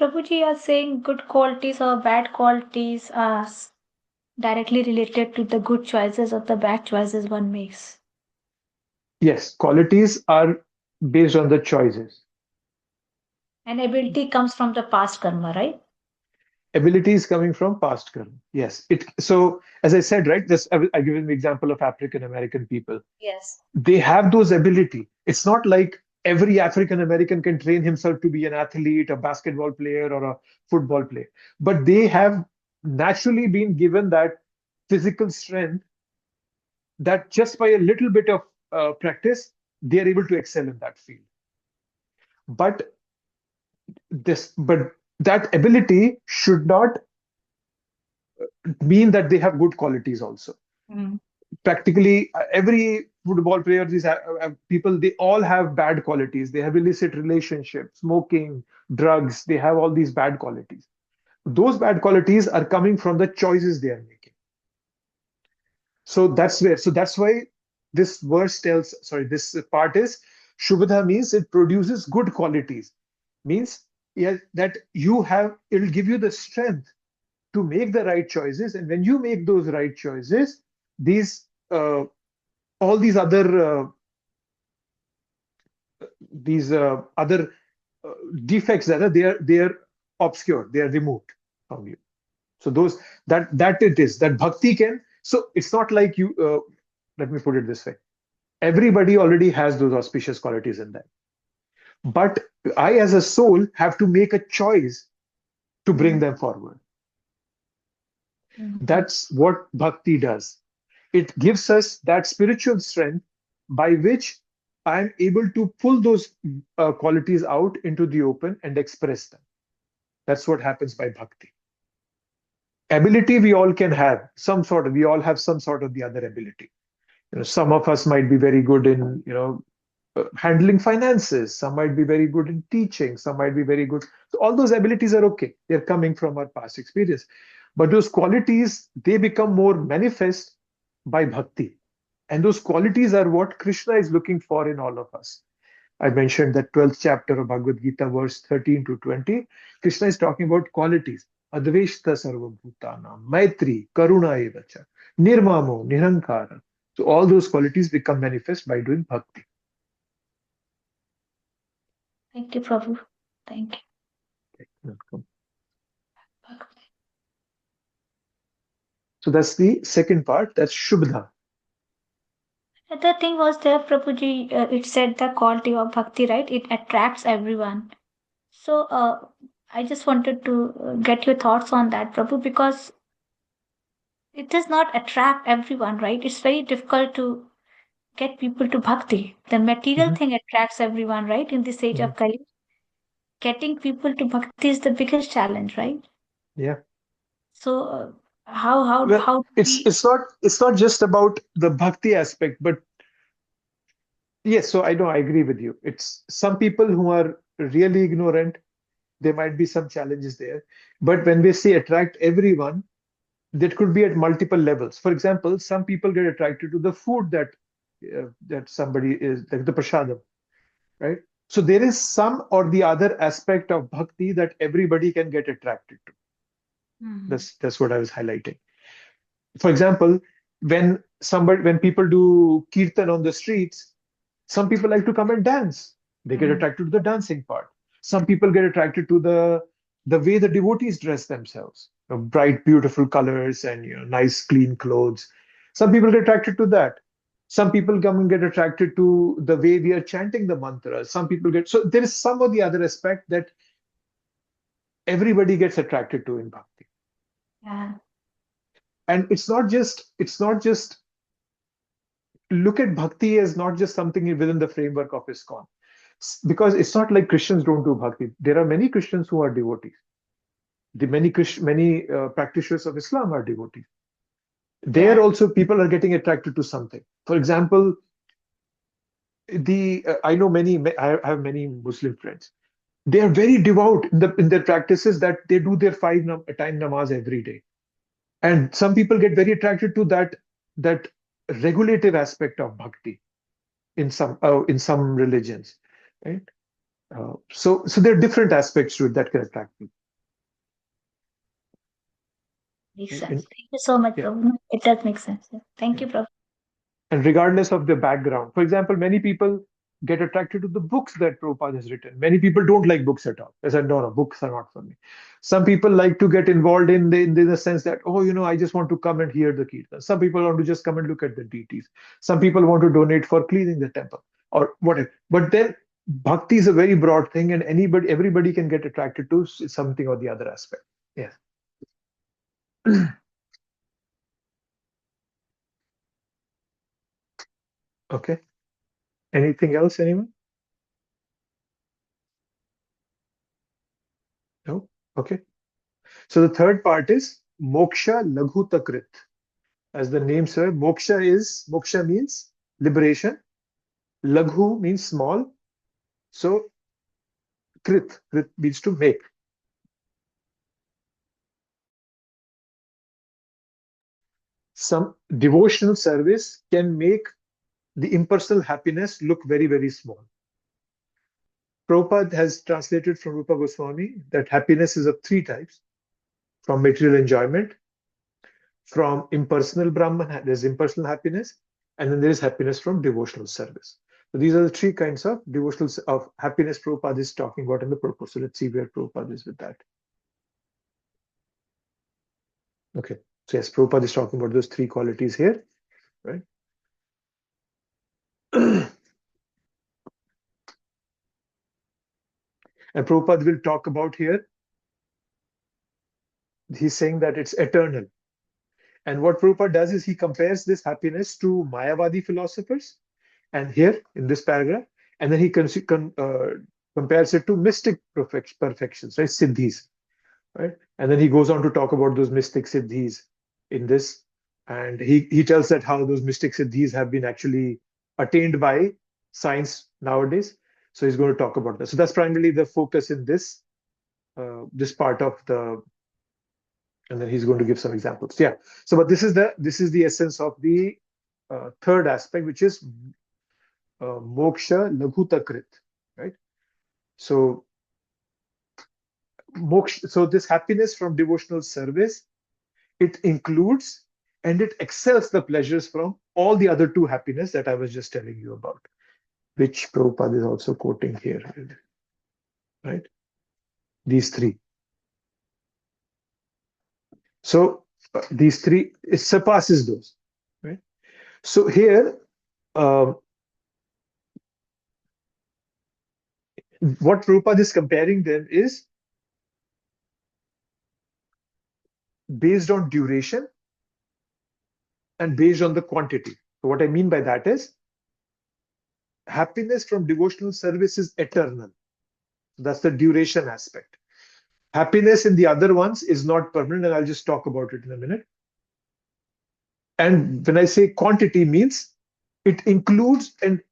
Prabhuji, you are saying good qualities or bad qualities are directly related to the good choices or the bad choices one makes. Yes, qualities are based on the choices. And ability comes from the past karma, right? Ability is coming from past karma. Yes. So as I said, right, this I give an example of African American people. Yes. They have those ability. It's not like every African American can train himself to be an athlete, a basketball player, or a football player. But they have naturally been given that physical strength that just by a little bit of practice, they are able to excel in that field. But but that ability should not mean that they have good qualities also. Mm. Practically every football player, these people, they all have bad qualities. They have illicit relationships, smoking, drugs. They have all these bad qualities. Those bad qualities are coming from the choices they are making. So that's where. So that's why this verse tells. Sorry, this part is Shubhadha means it produces good qualities. Means yeah, that you have. It'll give you the strength to make the right choices, and when you make those right choices, these all these other defects that are there, they are obscured, they are removed from you. So those that it is that bhakti can. So it's not like you. Let me put it this way: everybody already has those auspicious qualities in them, but I, as a soul, have to make a choice to bring Mm. them forward. Mhm. That's what bhakti does. It gives us that spiritual strength by which I'm able to pull those qualities out into the open and express them. That's what happens by bhakti. Ability we all can have some sort of. We all have some sort of the other ability. Some of us might be very good in handling finances. Some might be very good in teaching. Some might be very good. So all those abilities are okay. They're coming from our past experience. But those qualities, they become more manifest by bhakti. And those qualities are what Krishna is looking for in all of us. I mentioned that 12th chapter of Bhagavad Gita, verse 13 to 20. Krishna is talking about qualities. Adveshta sarvabhutanam, Maitri, Karuna evacha, Nirmamo, Nirankara. So all those qualities become manifest by doing bhakti. Thank you, Prabhu. Thank Okay, welcome. you. So that's the second part. That's Shubha. The thing was there, Prabhuji, it said the quality of bhakti, right? It attracts everyone. So I just wanted to get your thoughts on that, Prabhu, because it does not attract everyone, right? It's very difficult to get people to bhakti. The material Mhm, thing attracts everyone, right? In this age mhm. of Kali, getting people to bhakti is the biggest challenge, right? Yeah. So how how Well, how do we? it's not just about the bhakti aspect, but yes, so I know I agree with you. It's some people who are really ignorant, there might be some challenges there. But when we say attract everyone, that could be at multiple levels. For example, some people get attracted to the food that somebody is like the prasadam, right? So there is some or the other aspect of bhakti that everybody can get attracted to. Hmm. That's what I was highlighting. For example, when people do kirtan on the streets, some people like to come and dance. They get Hmm. attracted to the dancing part. Some people get attracted to the way the devotees dress themselves, bright, beautiful colors and nice, clean clothes. Some people get attracted to that. Some people come and get attracted to the way we are chanting the mantra. Some people get so there is some of the other aspect that everybody gets attracted to in bhakti. Yeah. And it's not just look at bhakti as not just something within the framework of ISKCON. Because it's not like Christians don't do bhakti. There are many Christians who are devotees. The many practitioners of Islam are devotees. There Yeah. also people are getting attracted to something. For example, the I know I have many Muslim friends. They are very devout in their practices that they do their time namaz every day. And some people get very attracted to that regulative aspect of bhakti in some religions, right? So there are different aspects to it that can attract Makes people. sense. Thank you so much, Yeah, Prabhu. No, it does make sense. Yeah. Thank yeah. you, Prabhu. And regardless of the background, for example, many people get attracted to the books that Prabhupada has written. Many people don't like books at all. They said, no, no, books are not for me. Some people like to get involved in the sense that, oh, I just want to come and hear the kirtan. Some people want to just come and look at the deities. Some people want to donate for cleaning the temple or whatever. But then bhakti is a very broad thing, and everybody can get attracted to something or the other aspect. Yeah. Okay. Anything else, anyone? No? Okay. So the third part is moksha laghutakrit. As the name says, moksha means liberation. Laghu means small. So krit means to make. Some devotional service can make the impersonal happiness look very, very small. Prabhupada has translated from Rupa Goswami that happiness is of three types: from material enjoyment, from impersonal Brahman, there's impersonal happiness, and then there is happiness from devotional service. So these are the three kinds of devotional of happiness Prabhupada is talking about in the purpose. So let's see where Prabhupada is with that. Okay. So yes, Prabhupada is talking about those three qualities here, right? And Prabhupada will talk about here, he's saying that it's eternal. And what Prabhupada does is he compares this happiness to Mayavadi philosophers, and here in this paragraph, and then he compares it to mystic perfections, right? Siddhis, right? And then he goes on to talk about those mystic siddhis in this, and he tells that how those mystic siddhis have been actually attained by science nowadays. So he's going to talk about that. So that's primarily the focus in this part of the, and then he's going to give some examples. Yeah. So, but this is the essence of the third aspect, which is moksha laghutakrit, right? So moksha, so this happiness from devotional service, it includes and it excels the pleasures from all the other two happiness that I was just telling you about, which Prabhupada is also quoting here, right? These three. So these three, it surpasses those, right? So here, uh, what Prabhupada is comparing them is based on duration and based on the quantity. So what I mean by that is happiness from devotional service is eternal. That's the duration aspect. Happiness in the other ones is not permanent, and I'll just talk about it in a minute. And when I say quantity means it includes and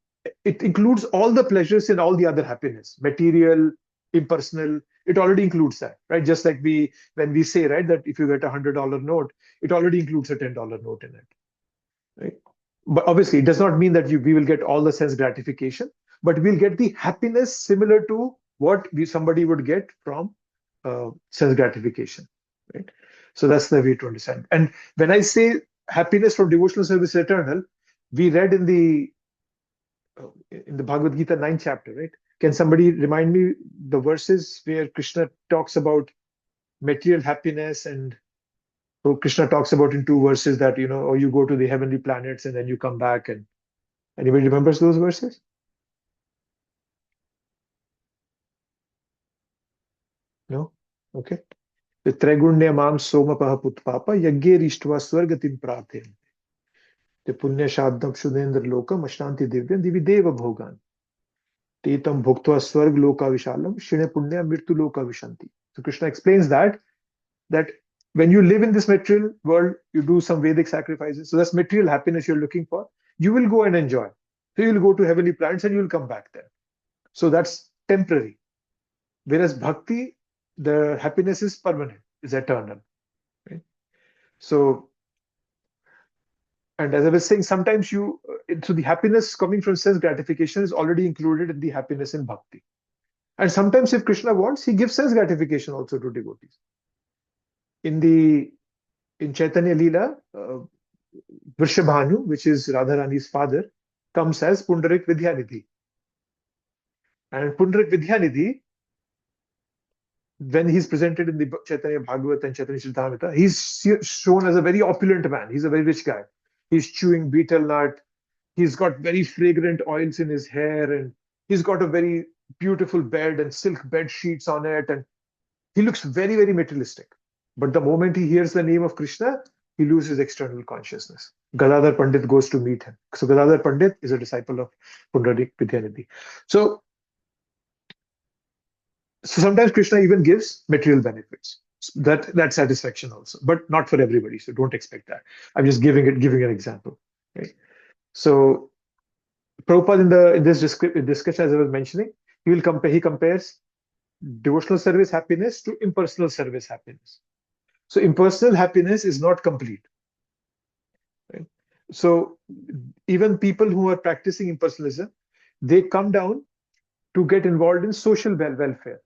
it includes all the pleasures in all the other happiness, material, impersonal. It already includes that, right? Just like we when we say, right, that if you get $100 note, it already includes a $10 note in it, right? But obviously, it does not mean that we will get all the sense gratification, but we'll get the happiness similar to what somebody would get from sense gratification, right? So that's the way to understand. And when I say happiness from devotional service is eternal, we read in the Bhagavad Gita 9th chapter, right? Can somebody remind me the verses where Krishna talks about material happiness and so Krishna talks about in two verses that, or you go to the heavenly planets and then you come back. And anybody remembers those verses? No? Okay. The Tregunya Mam Somapaha Putpapa Yagge Rishtva Swargatim Prathen. The Punya Shadam Shudendra Loka Mashtanti Divyan Divi Deva Bhogan. Tetam Bhuktva Swarg Loka Vishalam Shine Punya Mirtu Loka Vishanti. So Krishna explains that when you live in this material world, you do some Vedic sacrifices. So that's material happiness you're looking for. You will go and enjoy. So you'll go to heavenly planets and you'll come back then. So that's temporary. Whereas bhakti, the happiness is permanent, is eternal. Right? So, and as I was saying, sometimes so the happiness coming from sense gratification is already included in the happiness in bhakti. And sometimes if Krishna wants, he gives sense gratification also to devotees. In Chaitanya Leela, Vrishabhanu, which is Radharani's father, comes as Pundarik Vidyanidhi. And Pundarik Vidyanidhi, when he's presented in the Chaitanya Bhagavat and Chaitanya Charitamrita, he's shown as a very opulent man. He's a very rich guy. He's chewing betel nut. He's got very fragrant oils in his hair, and he's got a very beautiful bed and silk bed sheets on it. And he looks very, very materialistic. But the moment he hears the name of Krishna, he loses external consciousness. Gadadhar Pandit goes to meet him. So Gadadhar Pandit is a disciple of Pundarik Vidyanidhi. So sometimes Krishna even gives material benefits. That satisfaction also, but not for everybody. So don't expect that. I'm just giving an example. Right? So Prabhupada in this discussion, as I was mentioning, he compares devotional service happiness to impersonal service happiness. So impersonal happiness is not complete. Right? So even people who are practicing impersonalism, they come down to get involved in social welfare.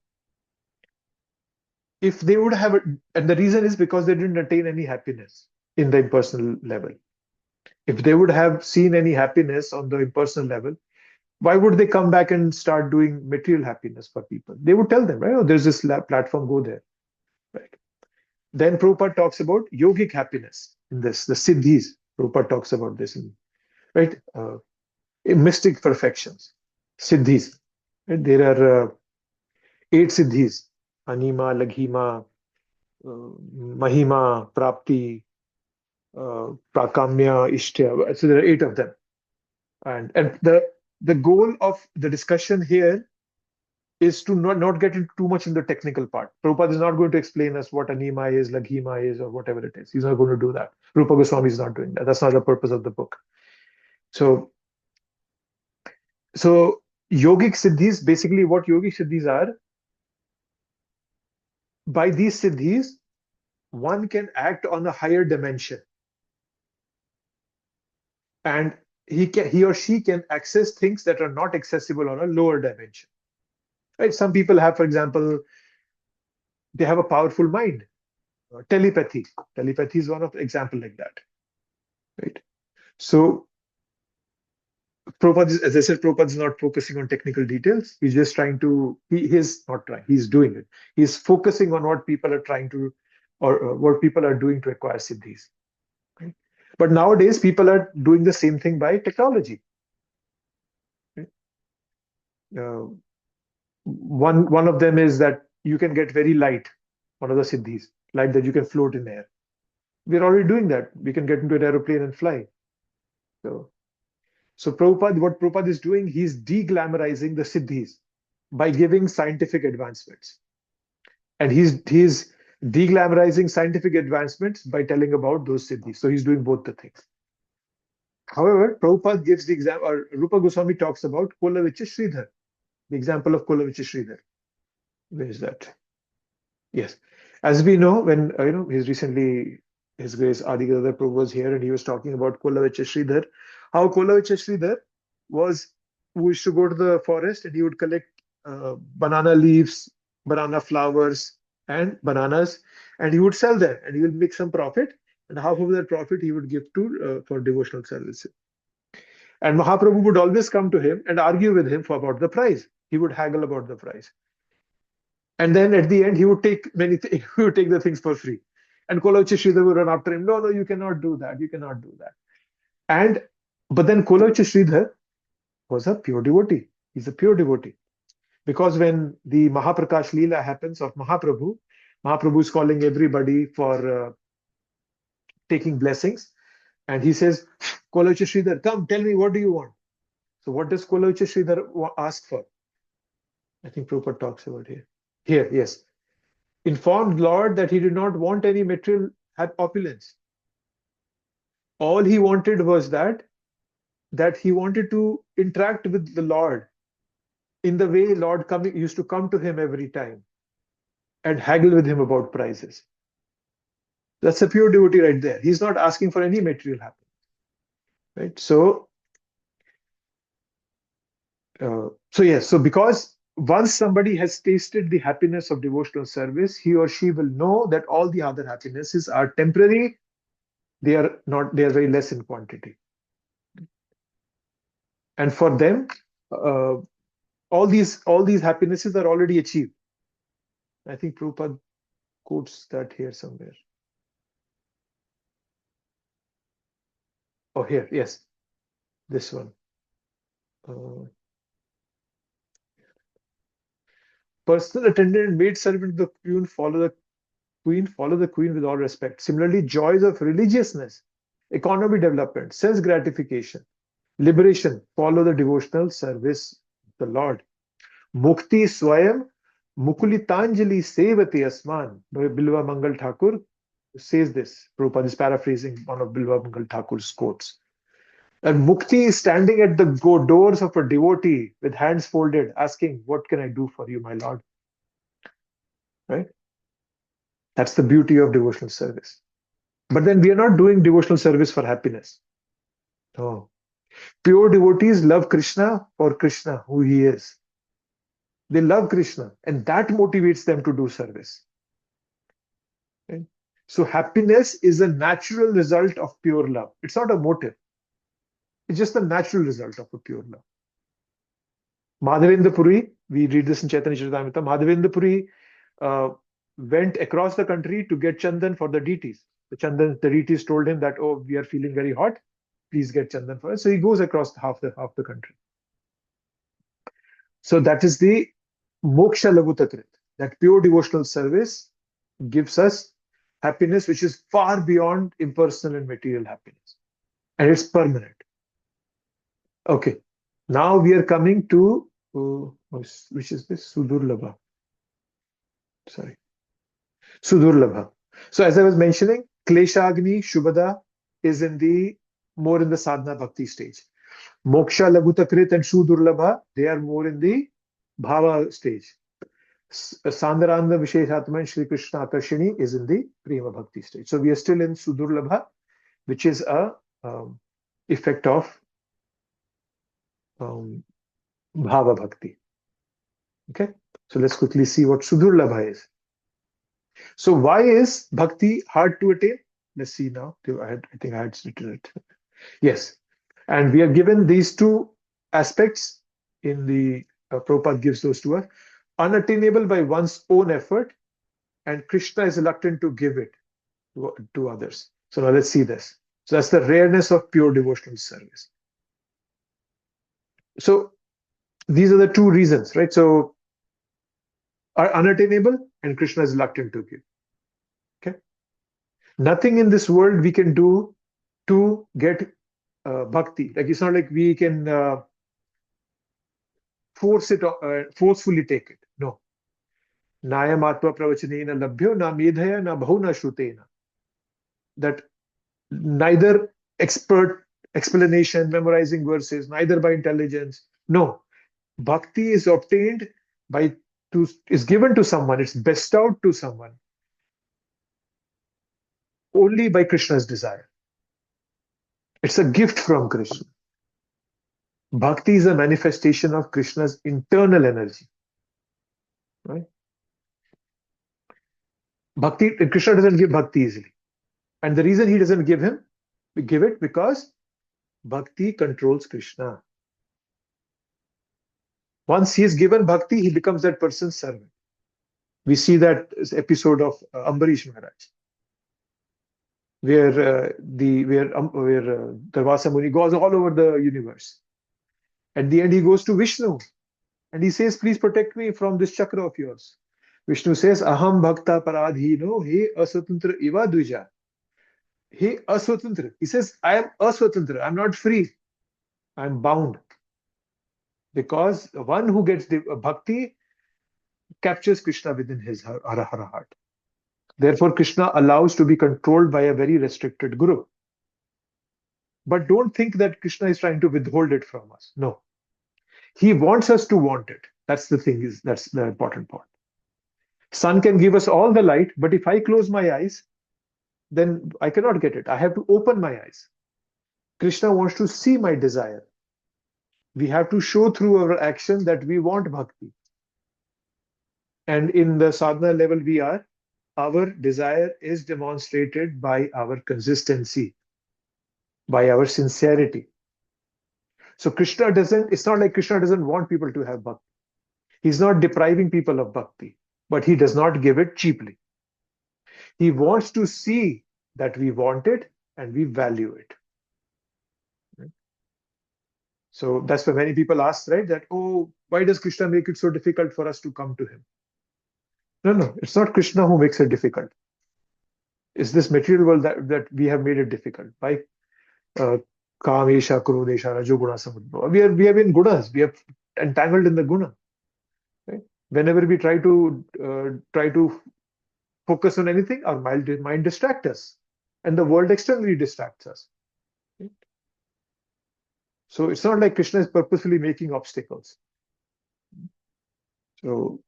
If they would have, and the reason is because they didn't attain any happiness in the impersonal level. If they would have seen any happiness on the impersonal level, why would they come back and start doing material happiness for people? They would tell them, right? Oh, there's this platform, go there. Right. Then Prabhupada talks about yogic happiness in this, the siddhis. Prabhupada talks about this, right? Mystic perfections, siddhis. Right? There are 8 siddhis: anima, laghima, mahima, prapti, prakamya, ishtya. So there are 8 of them. And the goal of the discussion here is to not get into too much in the technical part. Prabhupada is not going to explain us what anima is, laghima is, or whatever it is. He's not going to do that. Rupa Goswami is not doing that. That's not the purpose of the book. So yogic siddhis, basically what yogic siddhis are, by these siddhis, one can act on a higher dimension. and he or she can access things that are not accessible on a lower dimension. Right? Some people have, for example, they have a powerful mind. Telepathy. Telepathy is one of the example like that. Right? So Prabhupada, as I said, Prabhupada is not focusing on technical details. He's just trying to, he's not trying, he's doing it. He's focusing on what people are trying to, or what people are doing to acquire siddhis. Right? But nowadays, people are doing the same thing by technology. Right? Uh, one of them is that you can get very light, one of the siddhis, light that you can float in air. We're already doing that. We can get into an aeroplane and fly. So, so Prabhupada, what Prabhupada is doing, he's de-glamorizing the siddhis by giving scientific advancements. And he's de-glamorizing scientific advancements by telling about those siddhis. So he's doing both the things. However, Prabhupada gives the example, or Rupa Goswami talks about Kolavicha Sridhar, the example of Kolavicha Sridhar. Where is that? Yes. As we know, when he's recently, His Grace Adi Gadadhar Prabhu was here and he was talking about Kolavicha Sridhar, how Kolavicha Sridhar was, who used to go to the forest and he would collect banana leaves, banana flowers, and bananas, and he would sell them and he would make some profit, and half of that profit he would give to for devotional services. And Mahaprabhu would always come to him and argue with him about the price. He would haggle about the price. And then at the end, he would take many things, he would take the things for free. And Kolavicha Sridhar would run after him. No, no, you cannot do that. You cannot do that. And but then Kolavicha Sridhar was a pure devotee. He's a pure devotee. Because when the Mahaprakash Leela happens of Mahaprabhu, Mahaprabhu is calling everybody for taking blessings. And he says, Kolavicha Sridhar, come, tell me, what do you want? So what does Kolavicha Sridhar ask for? I think Prabhupada talks about here. Here, yes. Informed Lord that he did not want any material opulence. All he wanted was that he wanted to interact with the Lord in the way Lord used to come to him every time and haggle with him about prices. That's a pure devotee right there. He's not asking for any material happiness. Right? So yes, so because once somebody has tasted the happiness of devotional service, he or she will know that all the other happinesses are temporary. They are not, they are very less in quantity. And for them, uh, all these happinesses are already achieved. I think Prabhupada quotes that here somewhere. Oh, here, yes, this one. Personal attendant and maid servant of the queen follow the queen with all respect. Similarly, joys of religiousness, economy development, sense gratification, liberation follow the devotional service of the Lord. Mukti Swayam Mukulitanjali Sevati Asman. Bilva Mangal Thakur says this. Prabhupada is paraphrasing one of Bilva Mangal Thakur's quotes. And Mukti is standing at the doors of a devotee with hands folded, asking, what can I do for you, my Lord? Right? That's the beauty of devotional service. But then we are not doing devotional service for happiness. No. Pure devotees love Krishna for Krishna, who he is. They love Krishna, and that motivates them to do service. Right? So happiness is a natural result of pure love. It's not a motive. It's just the natural result of a pure love. Madhavendra Puri, we read this in Chaitanya Charitamrita, Madhavendra Puri went across the country to get chandan for the deities. The deities told him that, oh, we are feeling very hot, please get chandan for us. So he goes across half the country. So that is the moksha lagutatrit. That pure devotional service gives us happiness which is far beyond impersonal and material happiness. And it's permanent. Okay. Now we are coming to, which is this? Sudurlabha. Sorry. Sudurlabha. So as I was mentioning, Kleshagni, Shubhada is more in the sadhana bhakti stage. Moksha, Lagutakrit and Sudurlabha, they are more in the bhava stage. Sandharanda Visheshatman Shri Krishna Akarshini is in the Prema Bhakti stage. So we are still in Sudurlabha, which is a effect of um, bhava bhakti. Okay, so let's quickly see what Sudurlabha is. So why is bhakti hard to attain? Let's see now. I think I had written it. Yes, and we are given these two aspects in the Prabhupada gives those to us. Unattainable by one's own effort, and Krishna is reluctant to give it to others. So now let's see this. So that's the rareness of pure devotional service. So these are the two reasons, right? So are unattainable, and Krishna is reluctant to give. Okay, nothing in this world we can do to get bhakti. Like it's not like we can forcefully take it. No. Nayam atma pravachanena labhyo na medhaya na bhuna shrutena. That neither expert explanation, memorizing verses, neither by intelligence. No. Bhakti is obtained by is given to someone, it's bestowed to someone only by Krishna's desire. It's a gift from Krishna. Bhakti is a manifestation of Krishna's internal energy. Right? Bhakti, Krishna doesn't give bhakti easily. And the reason he doesn't give it because bhakti controls Krishna. Once he is given bhakti, he becomes that person's servant. We see that episode of Ambarish Maharaj, where Darvasa Muni goes all over the universe. At the end, he goes to Vishnu and he says, "Please protect me from this chakra of yours." Vishnu says, "Aham bhakta paradhino he aswatantra iva dvija." He aswatantra. He says, "I am aswatantra. I'm not free. I'm bound." Because the one who gets the bhakti captures Krishna within his heart. Therefore, Krishna allows to be controlled by a very restricted guru. But don't think that Krishna is trying to withhold it from us. No. He wants us to want it. That's the thing, that's the important part. Sun can give us all the light, but if I close my eyes, then I cannot get it. I have to open my eyes. Krishna wants to see my desire. We have to show through our action that we want bhakti. And in the sadhana level we are, our desire is demonstrated by our consistency, by our sincerity. So Krishna doesn't, it's not like Krishna doesn't want people to have bhakti. He's not depriving people of bhakti, but he does not give it cheaply. He wants to see that we want it and we value it. So that's why many people ask, right, that, oh, why does Krishna make it so difficult for us to come to him? No, it's not Krishna who makes it difficult. It's this material world that we have made it difficult by Kamesha, Krodesha, Rajoguna, Samudra. We are in gunas. We are entangled in the guna. Right? Whenever we try to focus on anything, our mind distracts us, and the world externally distracts us. Right? So it's not like Krishna is purposefully making obstacles. So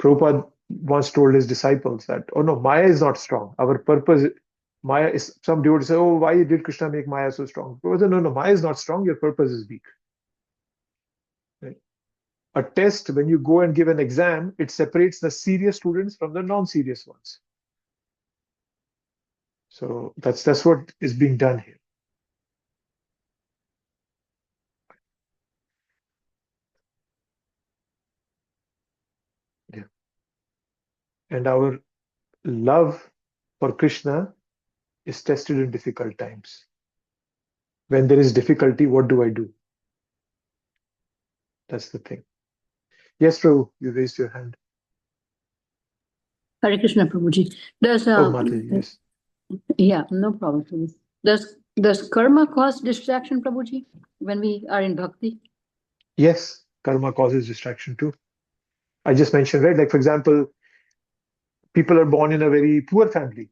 Prabhupada once told his disciples that, oh no, Maya is not strong. Our purpose, Maya is, some devotees say, oh, why did Krishna make Maya so strong? Prabhupada said, no, Maya is not strong. Your purpose is weak. Right? A test, when you go and give an exam, it separates the serious students from the non-serious ones. So that's what is being done here. Yeah. And our love for Krishna is tested in difficult times. When there is difficulty, what do I do? That's the thing. Yes, Prabhu, you raised your hand. Hare Krishna, Prabhuji. Mataji, yes. Yeah, no problem, Prabhu. Does karma cause distraction, Prabhuji, when we are in bhakti? Yes, karma causes distraction too. I just mentioned, right? Like, for example, people are born in a very poor family.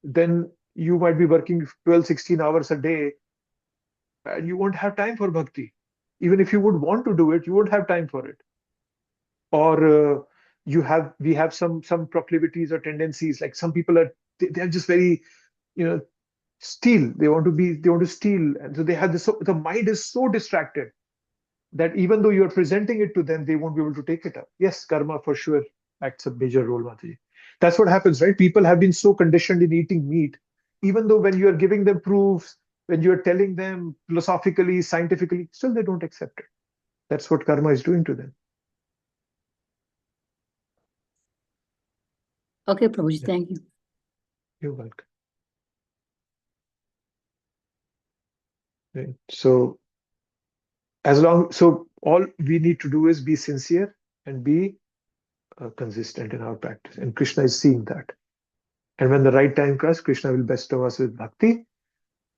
Then you might be working 12, 16 hours a day and you won't have time for bhakti. Even if you would want to do it, you won't have time for it. Or we have some proclivities or tendencies. Like some people they're just very, you know, steal. They want to steal. And so they have this, so the mind is so distracted that even though you're presenting it to them, they won't be able to take it up. Yes, karma for sure acts a major role, Mataji. That's what happens, right? People have been so conditioned in eating meat, even though when you are giving them proofs, when you're telling them philosophically, scientifically, still they don't accept it. That's what karma is doing to them. Okay, Prabhuji, Yeah. thank you. You're welcome. Right. So all we need to do is be sincere and be consistent in our practice. And Krishna is seeing that. And when the right time comes, Krishna will bestow us with bhakti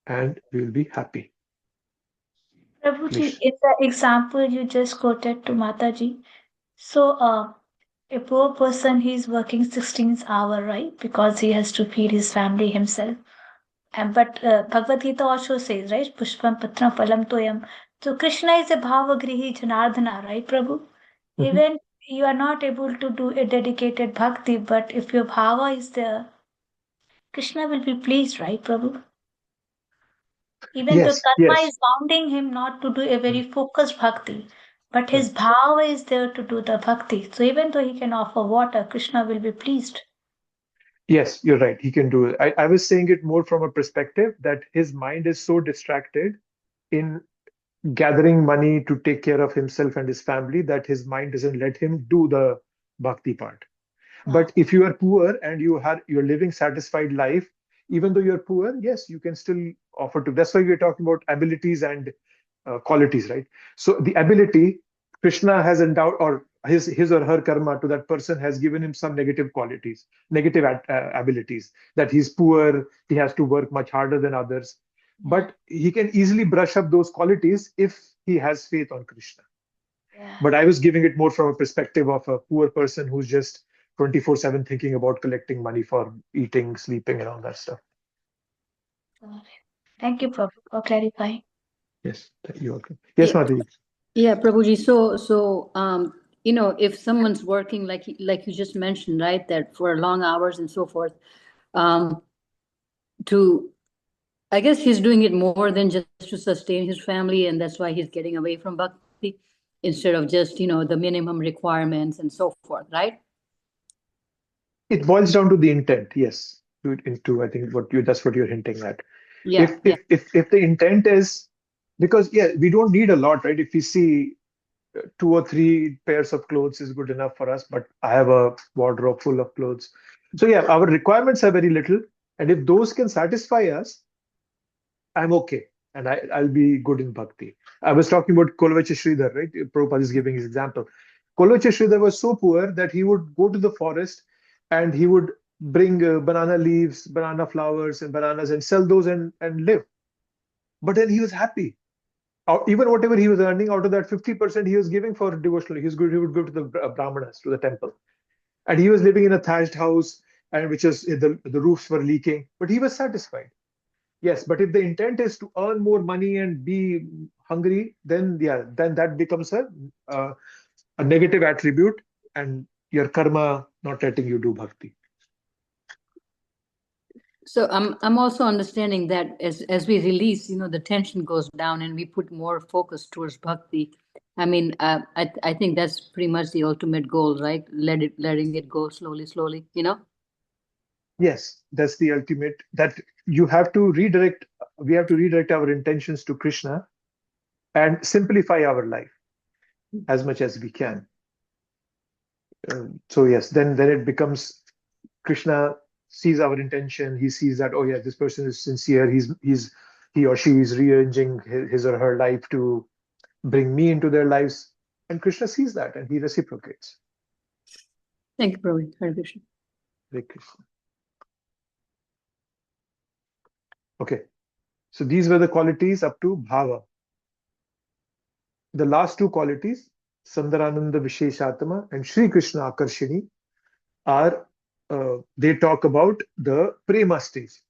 and we will be happy. Prabhuji, Please. in the example you just quoted to Mataji, so a poor person, he's working 16 hour, right? Because he has to feed his family himself. And but Bhagavad Gita also says, right? Pushpam patram phalam toyam. So Krishna is a bhavagrihi janardhana, right, Prabhu? Mhm. Even you are not able to do a dedicated bhakti, but if your bhava is there, Krishna will be pleased, right, Prabhu? Even the Yes, karma yes. is bounding him not to do a Mm, very focused bhakti, but his right. bhava is there to do the bhakti. So even though he can offer water, Krishna will be pleased. Yes, you're right. He can do it. I was saying it more from a perspective that his mind is so distracted in gathering money to take care of himself and his family that his mind doesn't let him do the bhakti part. Wow. But if you are poor and you're living satisfied life, even though you're poor, yes, you can still offer to. That's why we're talking about abilities and qualities, right? So the ability, Krishna has endowed, or his or her karma to that person has given him some negative qualities, negative abilities. That he's poor, he has to work much harder than others, Yeah, but he can easily brush up those qualities if he has faith on Krishna. yeah. But I was giving it more from a perspective of a poor person who's just 24/7 thinking about collecting money for eating, sleeping, and all that stuff. Got it. Thank you, Prabhu, for clarifying. Yes, you're welcome. Yes, Yeah, Madhu. yeah, Prabhuji. If someone's working like you just mentioned, right, that for long hours and so forth, um, to I guess he's doing it more than just to sustain his family, and that's why he's getting away from bhakti instead of just the minimum requirements and so forth, right? It boils down to the intent, yes. Into I think that's what you're hinting at. Yeah, If yeah. if if if the intent is because yeah, we don't need a lot, right? If we see two or three pairs of clothes is good enough for us, but I have a wardrobe full of clothes. So yeah, our requirements are very little, and if those can satisfy us, I'm okay, and I'll be good in bhakti. I was talking about Kolvacha Sridhar, right? Prabhupada is giving his example. Kolvacha Sridhar was so poor that he would go to the forest and he would bring banana leaves, banana flowers, and bananas and sell those and live. But then he was happy. Even whatever he was earning out of that 50% he was giving for devotional, he would go to the brahmanas, to the temple. And he was living in a thatched house and which is the roofs were leaking, but he was satisfied. Yes, but if the intent is to earn more money and be hungry, then yeah, then that becomes uh, a negative attribute, and your karma not letting you do bhakti. So I'm also understanding that as we release, the tension goes down and we put more focus towards bhakti. I mean, I think that's pretty much the ultimate goal, right? Letting it go slowly, slowly. Yes, that's the ultimate. That you have to redirect. We have to redirect our intentions to Krishna and simplify our life as much as we can. So yes, then it becomes Krishna sees our intention. He sees that, oh yeah, this person is sincere. He or she is rearranging his or her life to bring me into their lives. And Krishna sees that and he reciprocates. Thank you, Prabhu. Hare Krishna. Hare Krishna. Okay. So these were the qualities up to bhava. The last two qualities, Sandarananda Visheshatma and Sri Krishna Akarshini, are they talk about the prema stage.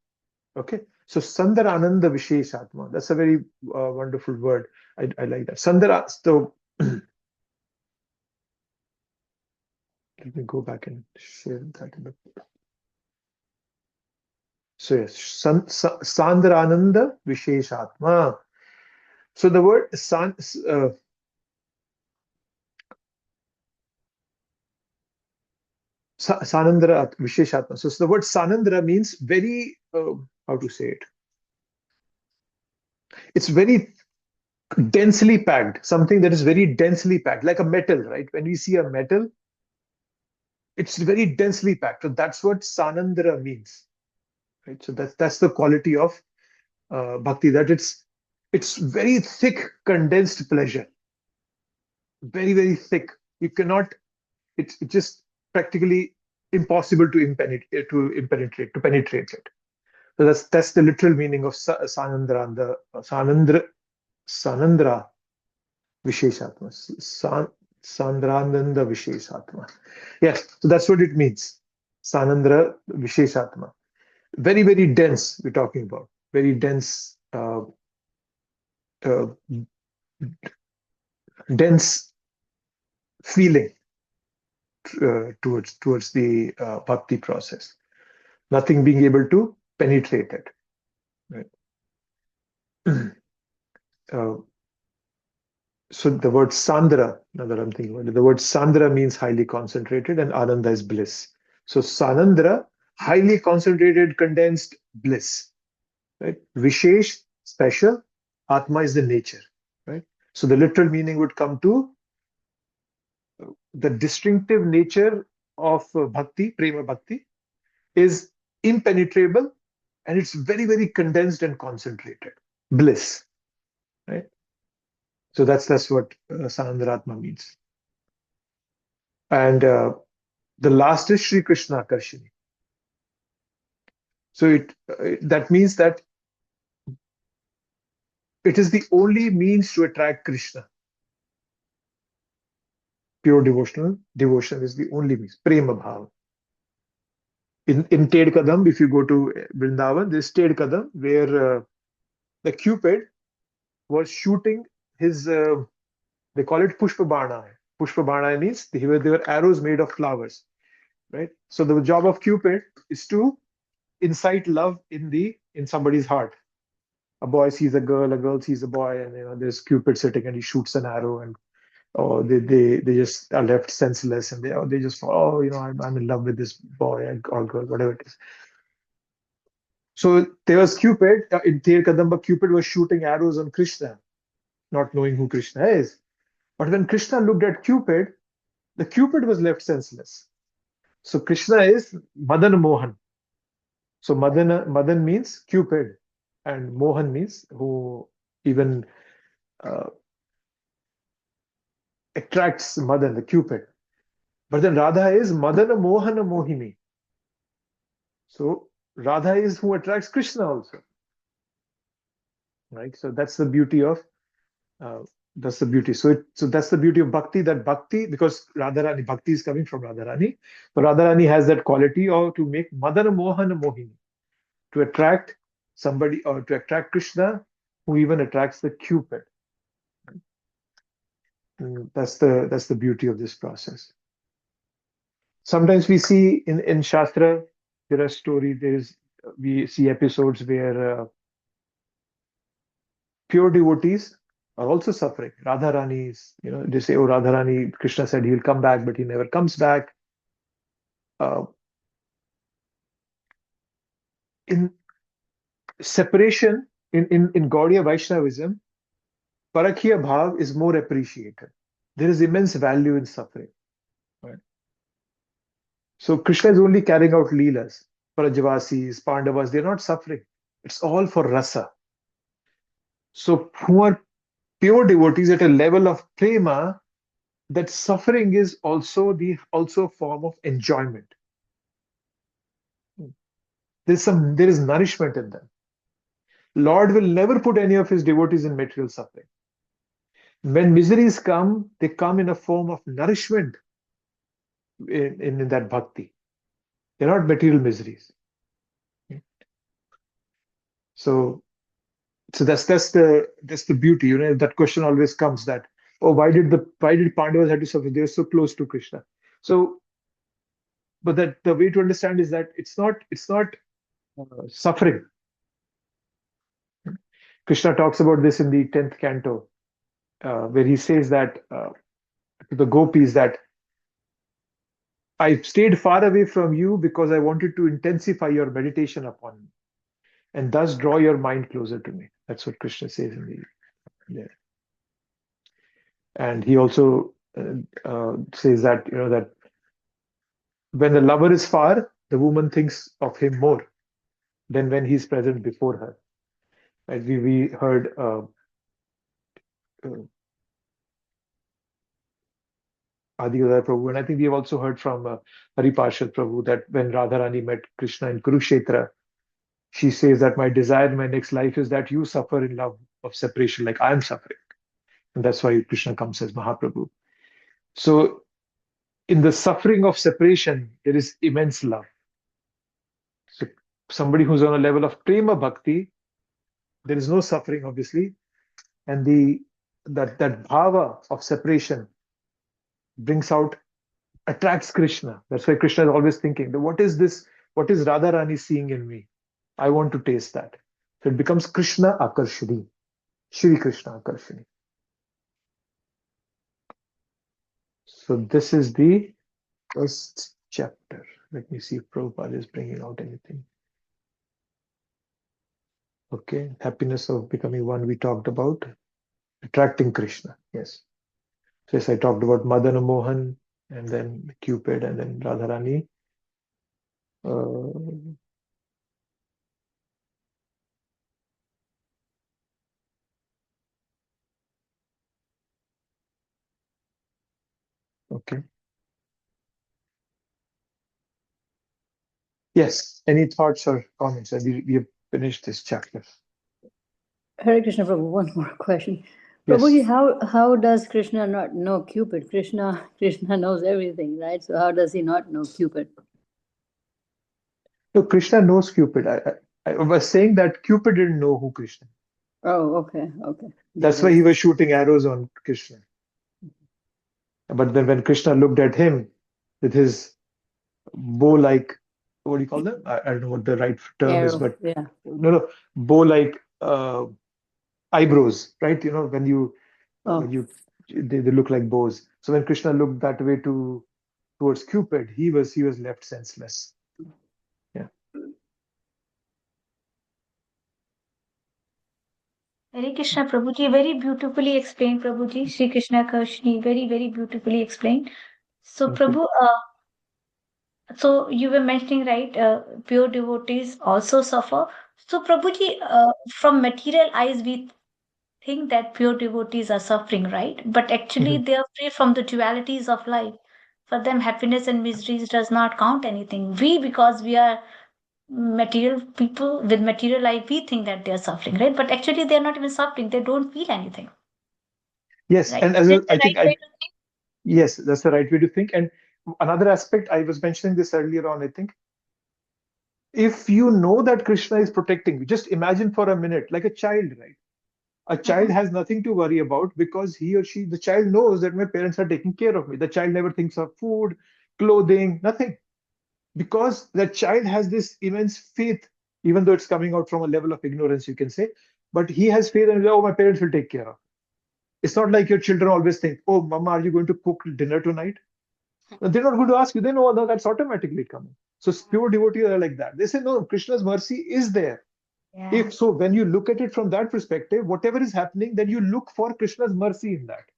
Okay. So Sandarananda Visheshatma, that's a very wonderful word. I like that. So let me go back and share that. So yes, Sandrananda Visheshatma. So the word Sanandra Visheshatma. So the word Sanandra means very, how to say it? It's very densely packed, something that is very densely packed, like a metal, right? When we see a metal, it's very densely packed. So that's what Sanandra means, right? So that's the quality of bhakti, that it's very thick, condensed pleasure, very, very thick. You cannot, it's just practically impossible to penetrate it. So that's the literal meaning of Sanandra, the Sanandra Visheshatma. Sandrananda Visheshatma. Yes, so that's what it means. Sanandra Visheshatma. Very, very dense, we're talking about. Very dense, uh, dense feeling towards the bhakti process. Nothing being able to penetrate it. Right? So the word Sandra, now that I'm thinking about it, the word Sandra means highly concentrated and Ananda is bliss. So Sanandra, highly concentrated, condensed bliss. Right? Vishesh, special. Atma is the nature. Right? So the literal meaning would come to the distinctive nature of bhakti, prema bhakti, is impenetrable and it's very, very condensed and concentrated. Bliss. Right? So that's what Sanandratma means. And the last is Sri Krishna Karshini. So that means that it is the only means to attract Krishna. Pure devotion is the only means. Prema bhava. In Ted Kadam, if you go to Vrindavan, there's Ted Kadam where the Cupid was shooting his, they call it Pushpa Bana. Pushpa Bana means they were arrows made of flowers, right? So the job of Cupid is to incite love in somebody's heart. A boy sees a girl sees a boy, and there's Cupid sitting and he shoots an arrow, and they just are left senseless, and they just fall. I'm in love with this boy or girl, whatever it is. So there was Cupid in Ter Kadamba. Cupid was shooting arrows on Krishna, not knowing who Krishna is. But when Krishna looked at Cupid, the Cupid was left senseless. So Krishna is Madan Mohan. So Madan means Cupid, and Mohan means who even attracts Madan, the Cupid. But then Radha is Madana Mohana Mohini. So Radha is who attracts Krishna also. Right? So that's the beauty of that's the beauty. So that's the beauty of bhakti, that bhakti, because Radharani, bhakti is coming from Radharani. So Radharani has that quality of to make Madana Mohana Mohini, to attract somebody or to attract Krishna, who even attracts the Cupid. And that's the beauty of this process. Sometimes we see in Shastra, there are stories, we see episodes where pure devotees are also suffering. Radharani is, they say, oh, Radharani, Krishna said he'll come back, but he never comes back. In separation, in Gaudiya Vaishnavism, Parakhiya Bhav is more appreciated. There is immense value in suffering. Right? So Krishna is only carrying out leelas. Prajavasis, Pandavas, they're not suffering. It's all for rasa. So who are pure devotees at a level of prema, that suffering is also a form of enjoyment. There is nourishment in them. Lord will never put any of his devotees in material suffering. When miseries come, they come in a form of nourishment in that bhakti. They're not material miseries. So that's the beauty. That question always comes that, oh, why did Pandavas have to suffer? They were so close to Krishna. So, but that the way to understand is that it's not suffering. Krishna talks about this in the 10th canto, where he says that to the gopis that I stayed far away from you because I wanted to intensify your meditation upon me and thus draw your mind closer to me. That's what Krishna says in the there. And he also says that that when the lover is far, the woman thinks of him more than when he's present before her. Right? We heard Adi Udaya Prabhu, and I think we have also heard from Hari Parshad Prabhu that when Radharani met Krishna in Kurukshetra, she says that my desire in my next life is that you suffer in love of separation like I am suffering. And that's why Krishna comes as Mahaprabhu. So in the suffering of separation, there is immense love. So somebody who's on a level of prema bhakti, there is no suffering, obviously, and that bhava of separation brings out, attracts Krishna. That's why Krishna is always thinking, what is this? What is Radharani seeing in me? I want to taste that. So it becomes Krishna Akarshani, Shri Krishna Akarshani. So this is the first chapter. Let me see if Prabhupada is bringing out anything. Okay, happiness of becoming one we talked about. Attracting Krishna, yes. So yes, I talked about Madana Mohan and then Cupid and then Radharani. Okay. Yes, any thoughts or comments? We have finished this chapter. Hare Krishna Prabhu, one more question. Yes. Prabhuji, how does Krishna not know Cupid? Krishna knows everything, right? So how does he not know Cupid? No, Krishna knows Cupid. I was saying that Cupid didn't know who Krishna. Oh, okay. That's why he was shooting arrows on Krishna. But then when Krishna looked at him with his bow-like, what do you call them? I don't know what the right term is, but yeah. No, bow-like eyebrows, right? When they look like bows. So when Krishna looked that way towards Cupid, he was left senseless. Yeah. Hare Krishna Prabhuji, very beautifully explained, Prabhuji. Sri Krishna Karshni, very, very beautifully explained. So, Thank you. Prabhu, so you were mentioning, right, pure devotees also suffer. So, Prabhuji, from material eyes, we think that pure devotees are suffering, right? But actually, Mhm. they are free from the dualities of life. For them, happiness and miseries does not count anything. Because we are material people with material life, we think that they are suffering, right? But actually, they are not even suffering. They don't feel anything, Yes, right? and Is it the I think right way to think? yes, that's the right way to think. And another aspect, I was mentioning this earlier on, I think, if you know that Krishna is protecting you, just imagine for a minute, like a child, right? A child Mhm. has nothing to worry about because he or she, the child knows that my parents are taking care of me. The child never thinks of food, clothing, nothing. Because the child has this immense faith, even though it's coming out from a level of ignorance, you can say, but he has faith and, oh, my parents will take care of. It's not like your children always think, oh, Mama, are you going to cook dinner tonight? They're not going to ask you. They know, no, that's automatically coming. So pure devotees are like that. They say, no, Krishna's mercy is there. Yeah. If so, when you look at it from that perspective, whatever is happening, then you look for Krishna's mercy in that.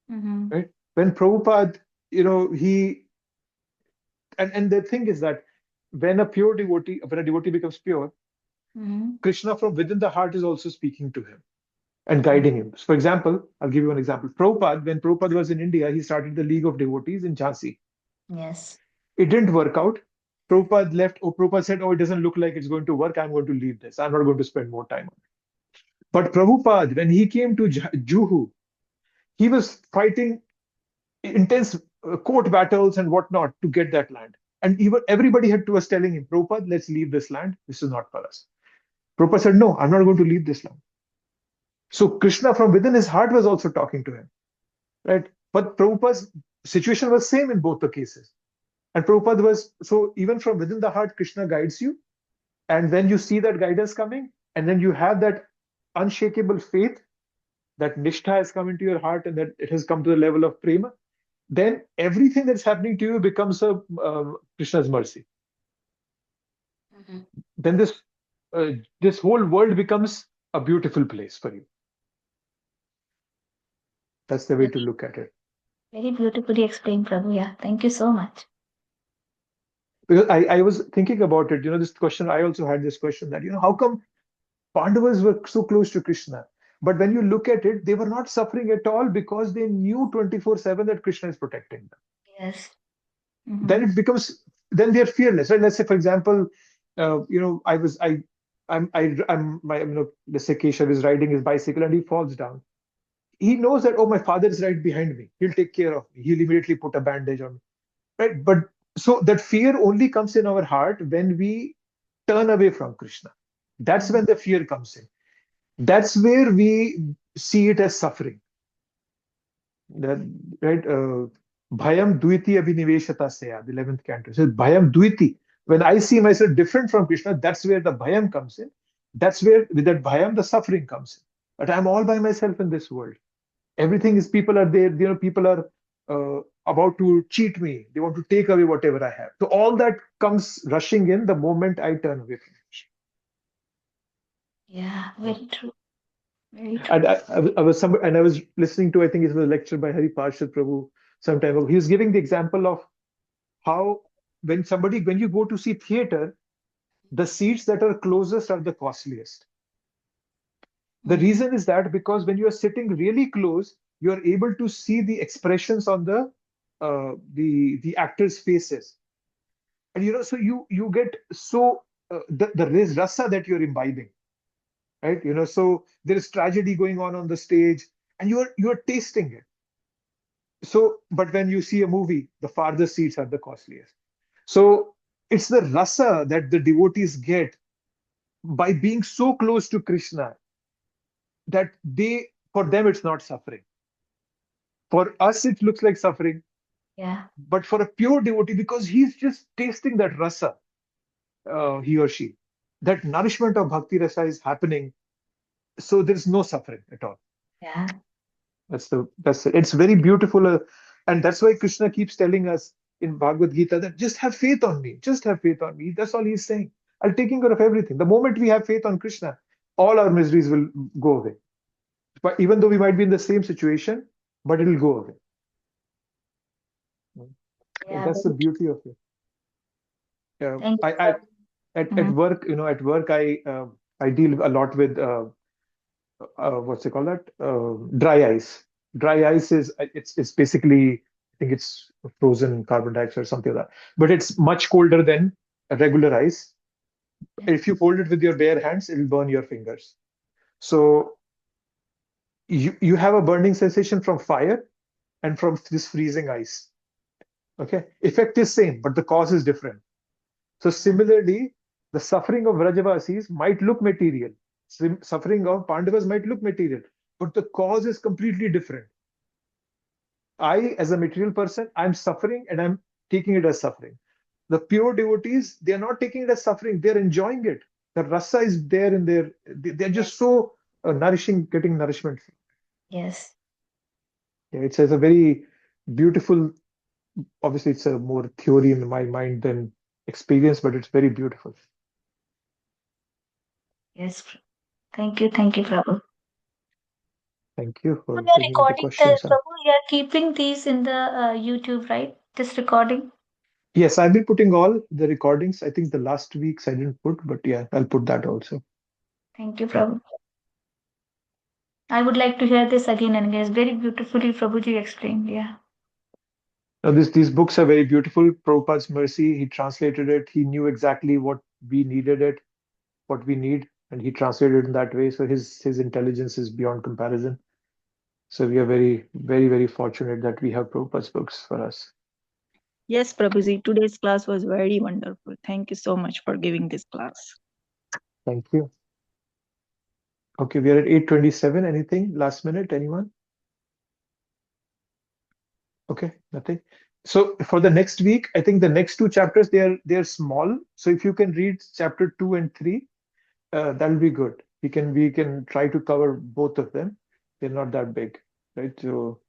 Mm-hmm. Right? When Prabhupada, he and the thing is that when a devotee becomes pure, Mm-hmm. Krishna from within the heart is also speaking to him and guiding him. So for example, I'll give you an example. Prabhupada, when Prabhupada was in India, he started the League of Devotees in Jhansi. Yes. It didn't work out. Prabhupada left. Oh, Prabhupada said, oh, it doesn't look like it's going to work. I'm going to leave this. I'm not going to spend more time on it. But Prabhupada, when he came to Juhu, he was fighting intense court battles and whatnot to get that land. And even everybody was telling him, Prabhupada, let's leave this land. This is not for us. Prabhupada said, no, I'm not going to leave this land. So Krishna from within his heart was also talking to him, right? But Prabhupada's situation was same in both the cases. And Prabhupada was, so even from within the heart, Krishna guides you. And then you see that guidance coming, and then you have that unshakable faith that nishtha has come into your heart and that it has come to the level of prema, then everything that's happening to you becomes a Krishna's mercy. Mhm. Then uh, this whole world becomes a beautiful place for you. That's the way to Very, look at it. very beautifully explained, Prabhu. Yeah, thank you so much. Because I was thinking about it, this question, I also had this question that, how come Pandavas were so close to Krishna? But when you look at it, they were not suffering at all because they knew 24/7 that Krishna is protecting them. Yes. Then Mm-hmm. it becomes, then they're fearless, right? Let's say, for example, I was, I'm, my, let's say Keshav is riding his bicycle and he falls down. He knows that, oh, my father is right behind me. He'll take care of me. He'll immediately put a bandage on me, right? But so that fear only comes in our heart when we turn away from Krishna. That's Mm-hmm. when the fear comes in. That's where we see it as suffering. That, right? Bhayam Dviti Abhiniveshata Seya, the 11th canto. It says Bhayam Dviti. When I see myself different from Krishna, that's where the Bhayam comes in. That's where, with that Bhayam, the suffering comes in. But I'm all by myself in this world. Everything is, people are there, people are about to cheat me. They want to take away whatever I have. So all that comes rushing in the moment I turn away from Yeah, it. very true. Very true. And I was listening to, I think it was a lecture by Hari Parshad Prabhu some time ago. He was giving the example of how when you go to see theater, the seats that are closest are the costliest. The Mm-hmm. reason is that because when you are sitting really close, you are able to see the expressions on the actors' faces, and so you get so the rasa that you're imbibing, right? So there is tragedy going on the stage, and you're tasting it. So, but when you see a movie, the farthest seats are the costliest. So it's the rasa that the devotees get by being so close to Krishna that for them, it's not suffering. For us, it looks like suffering, Yeah. but for a pure devotee, because he's just tasting that rasa, he or she, that nourishment of bhakti rasa is happening. So there's no suffering at all. Yeah. That's it. It's very beautiful, and that's why Krishna keeps telling us in Bhagavad Gita that just have faith on me, just have faith on me. That's all he's saying. I'll take care of everything. The moment we have faith on Krishna, all our miseries will go away. But even though we might be in the same situation, but it'll go away. And Yeah, that's the very true. beauty of it. Thank you, I Prabhu. at Mm-hmm. work, at work, I deal a lot with what's it called that dry ice. Dry ice is it's basically, I think it's frozen carbon dioxide or something like that, but it's much colder than a regular ice. Yeah. If you hold it with your bare hands, it'll burn your fingers. So you have a burning sensation from fire and from this freezing ice. Okay, effect is same, but the cause is different. So Yeah. similarly, the suffering of Vrajavasis might look material. Suffering of Pandavas might look material, but the cause is completely different. I, as a material person, I'm suffering and I'm taking it as suffering. The pure devotees, they're not taking it as suffering, they're enjoying it. The rasa is there in their, they're just Yes. so nourishing, getting nourishment. Yes. Yeah, it's a very beautiful, obviously, it's a more theory in my mind than experience, but it's very beautiful. Yes. Thank you, Prabhu. Thank you So for we are bringing the recording the questions up. Prabhu. You are keeping these in the YouTube, right? This recording. Yes, I've been putting all the recordings. I think the last weeks I didn't put, but yeah, I'll put that also. Thank you, Yeah. Prabhu. I would like to hear this again and again. It's very beautifully Prabhuji explained. Yeah. Now, these books are very beautiful. Prabhupada's mercy, he translated it. He knew exactly what we needed it, what we need, and he translated it in that way. So his intelligence is beyond comparison. So we are very, very, very fortunate that we have Prabhupada's books for us. Yes, Prabhuji, today's class was very wonderful. Thank you so much for giving this class. Thank you. Okay, we are at 8:27. Anything? Last minute, anyone? Okay, nothing. So for the next week, I think the next two chapters they are small. So if you can read chapter 2 and 3, that'll be good. We can try to cover both of them. They're not that big, right? So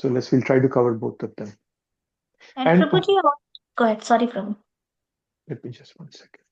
we'll try to cover both of them. And And Prabhuji, go ahead. Sorry, Prabhu. let me just 1 second.